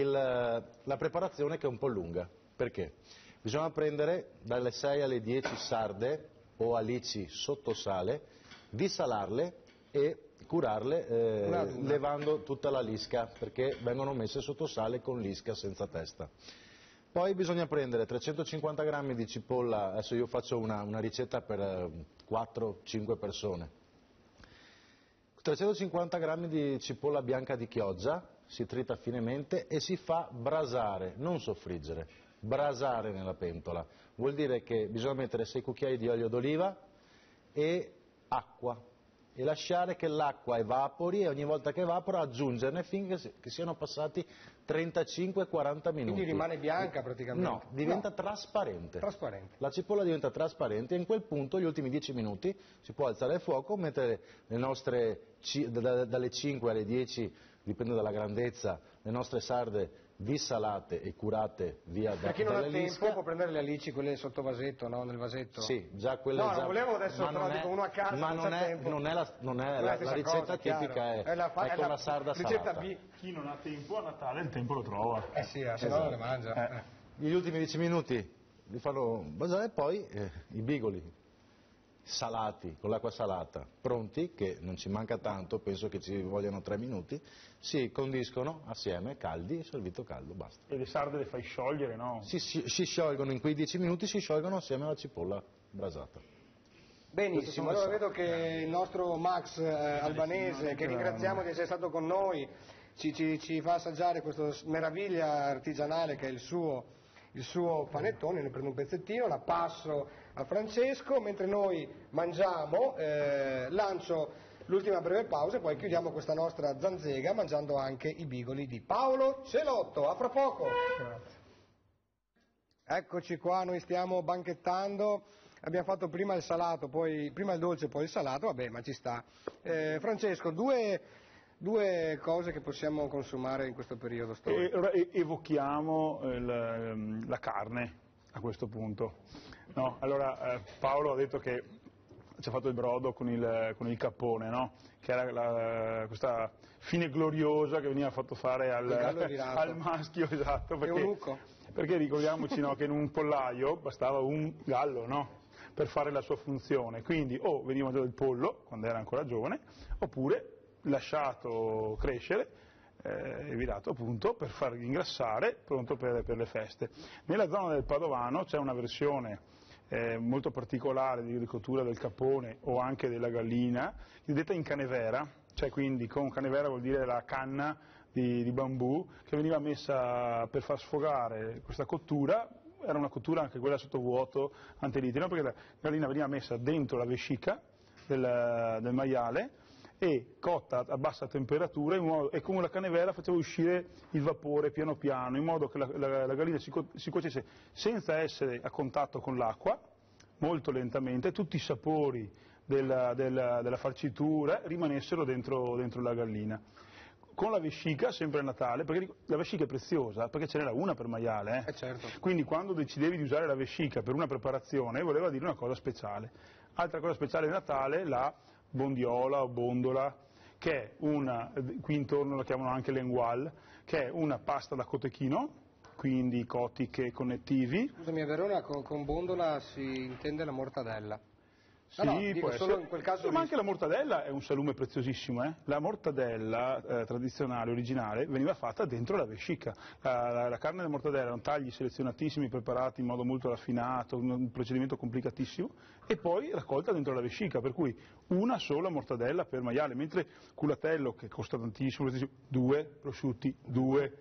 la preparazione che è un po' lunga. Perché? Bisogna prendere dalle 6 alle 10 sarde o alici sotto sale, disalarle e curarle levando tutta la lisca, perché vengono messe sotto sale con lisca senza testa. Poi bisogna prendere 350 grammi di cipolla, adesso io faccio una ricetta per 4-5 persone. 350 grammi di cipolla bianca di Chioggia, si trita finemente e si fa brasare, non soffriggere, brasare nella pentola. Vuol dire che bisogna mettere 6 cucchiai di olio d'oliva e acqua e lasciare che l'acqua evapori, e ogni volta che evapora aggiungerne finché che siano passati 35-40 minuti. Quindi rimane bianca praticamente? No, diventa trasparente. Trasparente. La cipolla diventa trasparente e in quel punto, gli ultimi 10 minuti, si può alzare il fuoco, mettere le nostre, dalle 5 alle 10, dipende dalla grandezza, le nostre sarde dissalate e curate via Per chi non ha dall'Elisca. tempo può prendere le alici, quelle sotto vasetto, no? Nel vasetto? Sì, già quelle no, già... non volevo adesso ma non è, uno a casa, ma non è, tempo. non è la stessa ricetta cosa, tipica è con la sarda ricetta salata. B. Chi non ha tempo a Natale il tempo lo trova. Sì, se no non le mangia. Gli ultimi 10 minuti li fanno basare e poi i bigoli salati, con l'acqua salata, pronti, che non ci manca tanto, penso che ci vogliano 3 minuti, si condiscono assieme, caldi, servito caldo, basta. E le sarde le fai sciogliere, no? Si sciolgono in quei 10 minuti, si sciolgono assieme alla cipolla brasata. Benissimo, allora vedo che il nostro Max albanese, che ringraziamo di essere stato con noi, ci fa assaggiare questa meraviglia artigianale che è il suo panettone. Ne prendo un pezzettino, la passo a Francesco, mentre noi mangiamo, lancio l'ultima breve pausa e poi chiudiamo questa nostra zanzega mangiando anche i bigoli di Paolo Celotto. A fra poco! Eccoci qua, noi stiamo banchettando, abbiamo fatto prima il salato, prima il dolce, poi il salato, vabbè, ma ci sta. Francesco, due cose che possiamo consumare in questo periodo storico. Ora evochiamo la carne a questo punto. No? Allora Paolo ha detto che ci ha fatto il brodo con il cappone, no? Che era questa fine gloriosa che veniva fatto fare al maschio, esatto, perché ricordiamoci, no, che in un pollaio bastava un gallo, no? Per fare la sua funzione, quindi o veniva mangiato il pollo quando era ancora giovane, oppure lasciato crescere e virato appunto per far ingrassare, pronto per le feste. Nella zona del Padovano c'è una versione molto particolare di cottura del cappone o anche della gallina, detta in canevera, cioè quindi con canevera vuol dire la canna di bambù che veniva messa per far sfogare questa cottura. Era una cottura anche quella sotto vuoto antelitino, perché la gallina veniva messa dentro la vescica del maiale e cotta a bassa temperatura e con la canevera faceva uscire il vapore piano piano, in modo che la gallina si cuocesse senza essere a contatto con l'acqua, molto lentamente, tutti i sapori della farcitura rimanessero dentro la gallina. Con la vescica, sempre a Natale, perché la vescica è preziosa, perché ce n'era una per maiale. Certo. Quindi quando decidevi di usare la vescica per una preparazione, voleva dire una cosa speciale. Altra cosa speciale di Natale, la bondiola o bondola, che è qui intorno la chiamano anche lengual, che è una pasta da cotechino, quindi cotiche connettivi. Scusami, a Verona con bondola si intende la mortadella. Sì, dico solo in quel caso. Ma anche la mortadella è un salume preziosissimo. La mortadella tradizionale, originale, veniva fatta dentro la vescica. La carne della mortadella erano tagli selezionatissimi, preparati in modo molto raffinato, un procedimento complicatissimo, e poi raccolta dentro la vescica, per cui una sola mortadella per maiale, mentre culatello, che costa tantissimo, 2 prosciutti, 2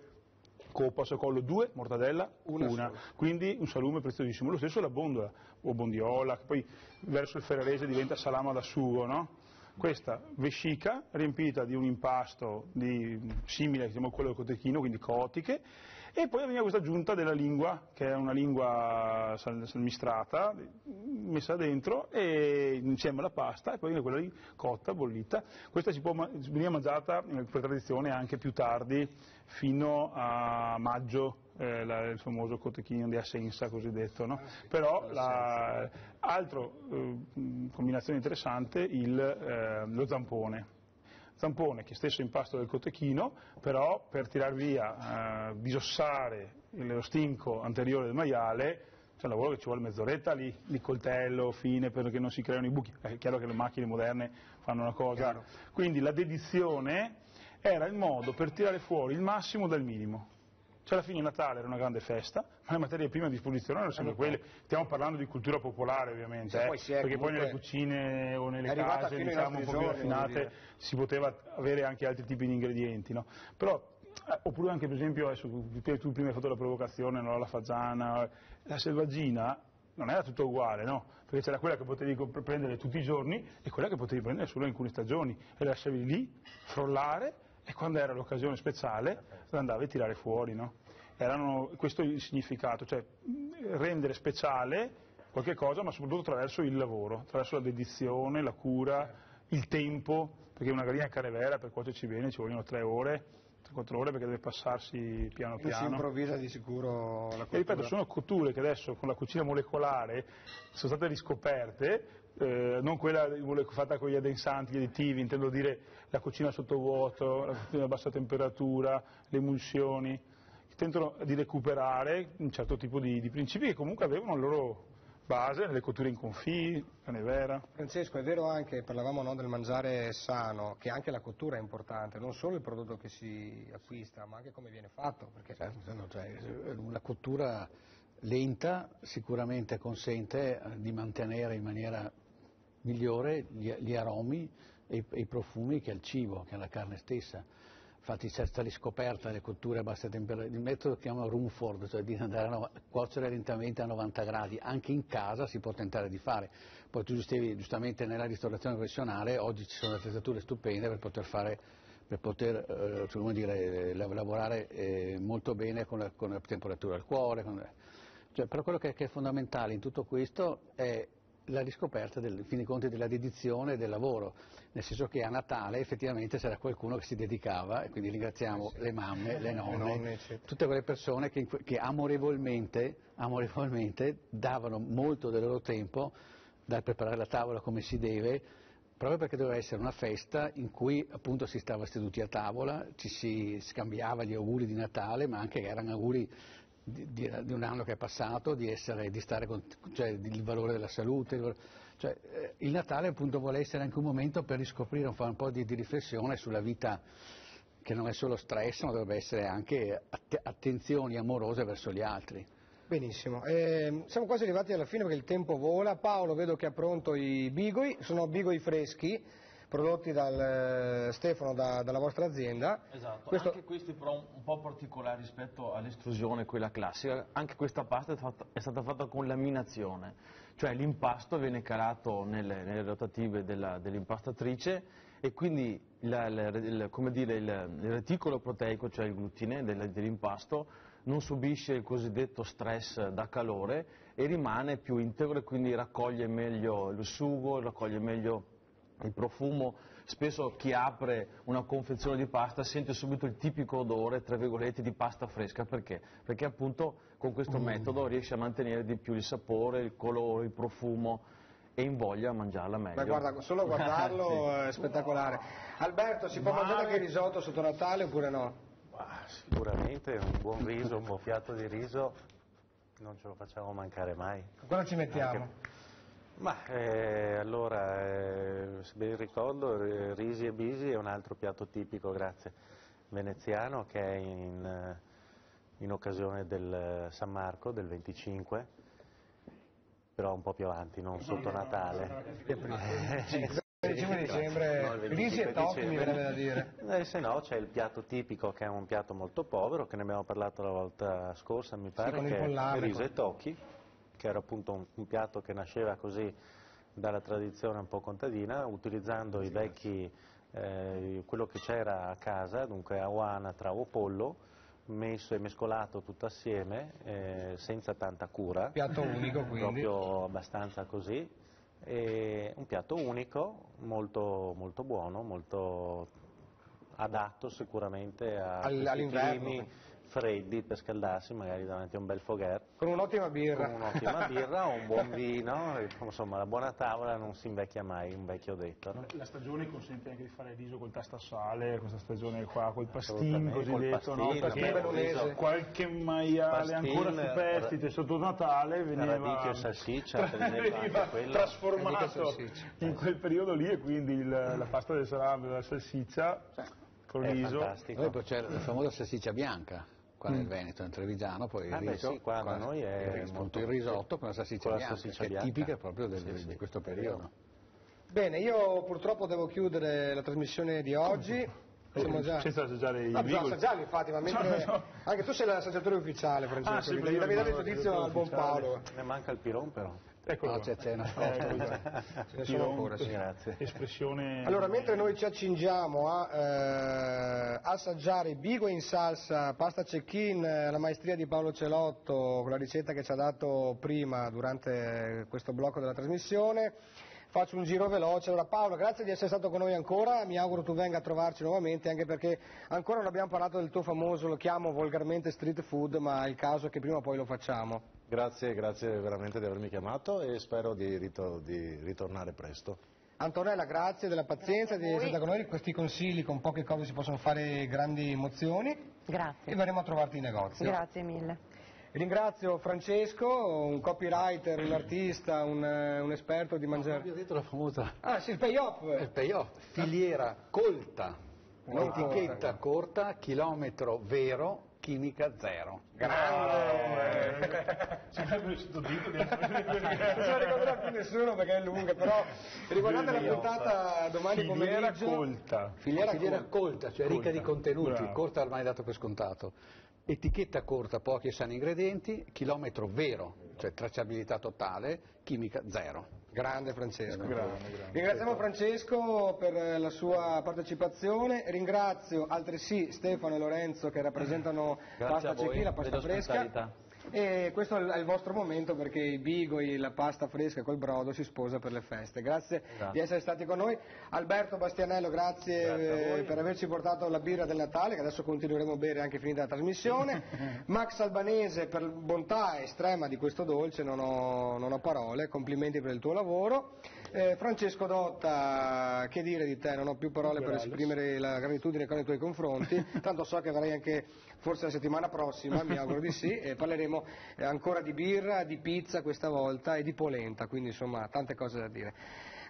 coppa, collo, 2, mortadella, una. Quindi un salume preziosissimo. Lo stesso la bondola o bondiola, che poi verso il ferrarese diventa salama da sugo, no? Questa vescica riempita di un impasto simile a quello del cotechino, quindi cotiche, e poi veniva questa aggiunta della lingua, che è una lingua salmistrata, messa dentro e insieme alla pasta, e poi quella lì cotta, bollita. Questa veniva mangiata per tradizione anche più tardi, fino a maggio, il famoso cotechino di Assenza cosiddetto, no? Però altro combinazione interessante, lo zampone. Zampone che stesso impasto del cotechino, però per tirar via, disossare lo stinco anteriore del maiale, c'è un lavoro che ci vuole mezz'oretta lì, coltello, fine, perché non si creano i buchi. È chiaro che le macchine moderne fanno una cosa. Chiaro. Quindi la dedizione era il modo per tirare fuori il massimo dal minimo. Cioè alla fine Natale era una grande festa, ma le materie prime a disposizione erano sempre quelle. Stiamo parlando di cultura popolare ovviamente, perché poi nelle cucine o nelle case diciamo un po' più raffinate si poteva avere anche altri tipi di ingredienti, no? Però, oppure anche per esempio, tu prima hai fatto la provocazione, no? La fagiana, la selvaggina non era tutto uguale, no? Perché c'era quella che potevi prendere tutti i giorni e quella che potevi prendere solo in alcune stagioni, e la lasciavi lì, frollare, e quando era l'occasione speciale la andavi a tirare fuori, no? Questo è il significato, cioè rendere speciale qualche cosa, ma soprattutto attraverso il lavoro, attraverso la dedizione, la cura, il tempo, perché una gallina carne vera per cuocerci bene ci vogliono 3 ore, 4 ore, perché deve passarsi piano Non si improvvisa di sicuro la cottura. E ripeto, sono cotture che adesso con la cucina molecolare sono state riscoperte, non quella fatta con gli addensanti, gli additivi, intendo dire la cucina sottovuoto, la cucina a bassa temperatura, le emulsioni, che tentano di recuperare un certo tipo di principi che comunque avevano la loro base nelle cotture in confì, carne vera. Francesco, è vero anche, parlavamo del mangiare sano, che anche la cottura è importante, non solo il prodotto che si acquista, ma anche come viene fatto. Perché... una cottura lenta sicuramente consente di mantenere in maniera migliore gli aromi e i profumi che ha il cibo, che ha la carne stessa. Infatti c'è stata riscoperta delle cotture a bassa temperatura, il metodo che chiama Rumford, cioè di andare a cuocere lentamente a 90 gradi, anche in casa si può tentare di fare. Poi tu dicevi giustamente nella ristorazione professionale oggi ci sono attrezzature stupende per poter lavorare molto bene con la temperatura al cuore. Però quello che è fondamentale in tutto questo è la riscoperta, in fin dei conti, della dedizione e del lavoro, nel senso che a Natale effettivamente c'era qualcuno che si dedicava, e quindi ringraziamo le mamme, le nonne, tutte quelle persone che amorevolmente davano molto del loro tempo dal preparare la tavola come si deve, proprio perché doveva essere una festa in cui appunto si stava seduti a tavola, ci si scambiava gli auguri di Natale, ma anche erano auguri di un anno che è passato, di stare il valore della salute, il Natale appunto vuole essere anche un momento per riscoprire, fare un po' di riflessione sulla vita, che non è solo stress, ma dovrebbe essere anche attenzioni amorose verso gli altri. Benissimo, siamo quasi arrivati alla fine perché il tempo vola. Paolo, vedo che ha pronto i bigoi, sono bigoi freschi, prodotti dal Stefano, dalla vostra azienda. Esatto, anche questi però un po' particolari rispetto all'estrusione, quella classica. Anche questa pasta è stata fatta con laminazione, cioè l'impasto viene calato nelle rotative dell'impastatrice e quindi il reticolo proteico, cioè il glutine dell'impasto, non subisce il cosiddetto stress da calore e rimane più integro e quindi raccoglie meglio il sugo, raccoglie meglio il profumo. Spesso chi apre una confezione di pasta sente subito il tipico odore, tra virgolette, di pasta fresca. Perché? Perché appunto con questo metodo riesce a mantenere di più il sapore, il colore, il profumo e invoglia a mangiarla meglio. Ma guarda, solo a guardarlo è spettacolare. Alberto, si può mangiare anche il risotto sotto Natale oppure no? Sicuramente un buon riso, un buon piatto di riso non ce lo facciamo mancare mai. Cosa ci mettiamo? Allora, se ben ricordo, risi e bisi è un altro piatto tipico, grazie, veneziano, che è in occasione del San Marco, del 25, però un po' più avanti, non sotto Natale. Il 25 dicembre, risi e tocchi mi verrebbe da dire. Se no c'è il piatto tipico, che è un piatto molto povero, che ne abbiamo parlato la volta scorsa, mi pare, che è riso e tocchi, che era appunto un piatto che nasceva così dalla tradizione un po' contadina, utilizzando i vecchi, quello che c'era a casa, dunque avo anatra o pollo, messo e mescolato tutto assieme, senza tanta cura. Piatto unico quindi. Proprio abbastanza così, e un piatto unico, molto, molto buono, molto adatto sicuramente all'inverno. Climi freddi per scaldarsi magari davanti a un bel fogher. Con un'ottima birra. Con un'ottima birra o un buon vino, insomma la buona tavola non si invecchia mai, un vecchio detto. No? La stagione consente anche di fare il riso col tastasale, questa stagione qua, col pastin cosiddetto, no? Qualche maiale ancora superstite sotto Natale veniva trasformato in quel periodo lì, e quindi la pasta del salame, della salsiccia con il riso. Poi c'è la famosa salsiccia bianca. Qua nel Veneto, in Trevigiano, poi il riso, sì, qua da noi è molto il risotto con la salsiccia bianca, che è tipica proprio di questo periodo. Bene, io purtroppo devo chiudere la trasmissione di oggi. Possiamo già. Senza assaggiare i No, bisogna Beagle. assaggiarli infatti, ma mentre... Anche tu sei l'assaggiatore ufficiale, Francesco, sì, devi dare il giudizio al buon ufficiale. Paolo. Ne manca il Piron però. Eccolo. No, c'è una Ce ne sono ancora, sì. Grazie. Espressione... Allora, mentre noi ci accingiamo a assaggiare Beagle in salsa, pasta cecchìn, la maestria di Paolo Celotto, con la ricetta che ci ha dato prima durante questo blocco della trasmissione, faccio un giro veloce. Allora Paolo, grazie di essere stato con noi ancora, mi auguro tu venga a trovarci nuovamente, anche perché ancora non abbiamo parlato del tuo famoso, lo chiamo volgarmente street food, ma è il caso che prima o poi lo facciamo. Grazie veramente di avermi chiamato e spero di ritornare presto. Antonella, grazie della pazienza di essere stata con noi, questi consigli, con poche cose si possono fare grandi emozioni. Grazie. E verremo a trovarti in negozio. Grazie mille. Ringrazio Francesco, un copywriter, un artista, un esperto di mangiare. Abbiamo detto la famosa... Ah sì, il payoff. Il payoff, filiera colta, etichetta corta, chilometro vero, chimica zero. Grande! Non se la ricorderà più nessuno perché è lunga, però riguardate la puntata domani Filiera pomeriggio. colta. Filiera colta, cioè ricca di contenuti, Bravo. corta ormai dato per scontato. Etichetta corta, pochi e sani ingredienti, chilometro vero, cioè tracciabilità totale, chimica zero. Grande Francesco. Grande. Ringraziamo Francesco per la sua partecipazione, ringrazio altresì Stefano e Lorenzo che rappresentano pasta cecchìn, la pasta fresca. E questo è il vostro momento perché i bigoi, la pasta fresca col brodo si sposa per le feste. Grazie di essere stati con noi. Alberto Bastianello, grazie per averci portato la birra del Natale, che adesso continueremo a bere anche finita la trasmissione. Max Albanese, per bontà estrema di questo dolce, non ho parole, complimenti per il tuo lavoro. Francesco Dotta, che dire di te? Non ho più parole per esprimere la gratitudine con i tuoi confronti, tanto so che avrai anche forse la settimana prossima, mi auguro di sì, e parleremo ancora di birra, di pizza questa volta e di polenta, quindi insomma tante cose da dire.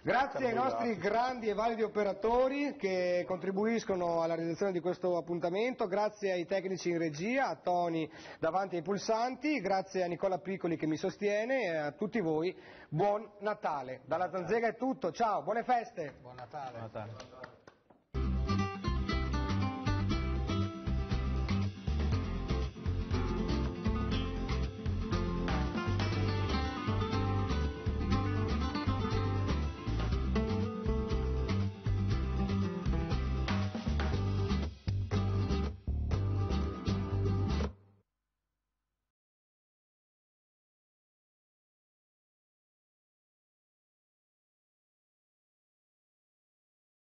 Grazie ai nostri grandi e validi operatori che contribuiscono alla realizzazione di questo appuntamento, grazie ai tecnici in regia, a Tony davanti ai pulsanti, grazie a Nicola Piccoli che mi sostiene e a tutti voi buon Natale. Dalla Zanzega è tutto, ciao, buone feste! Buon Natale.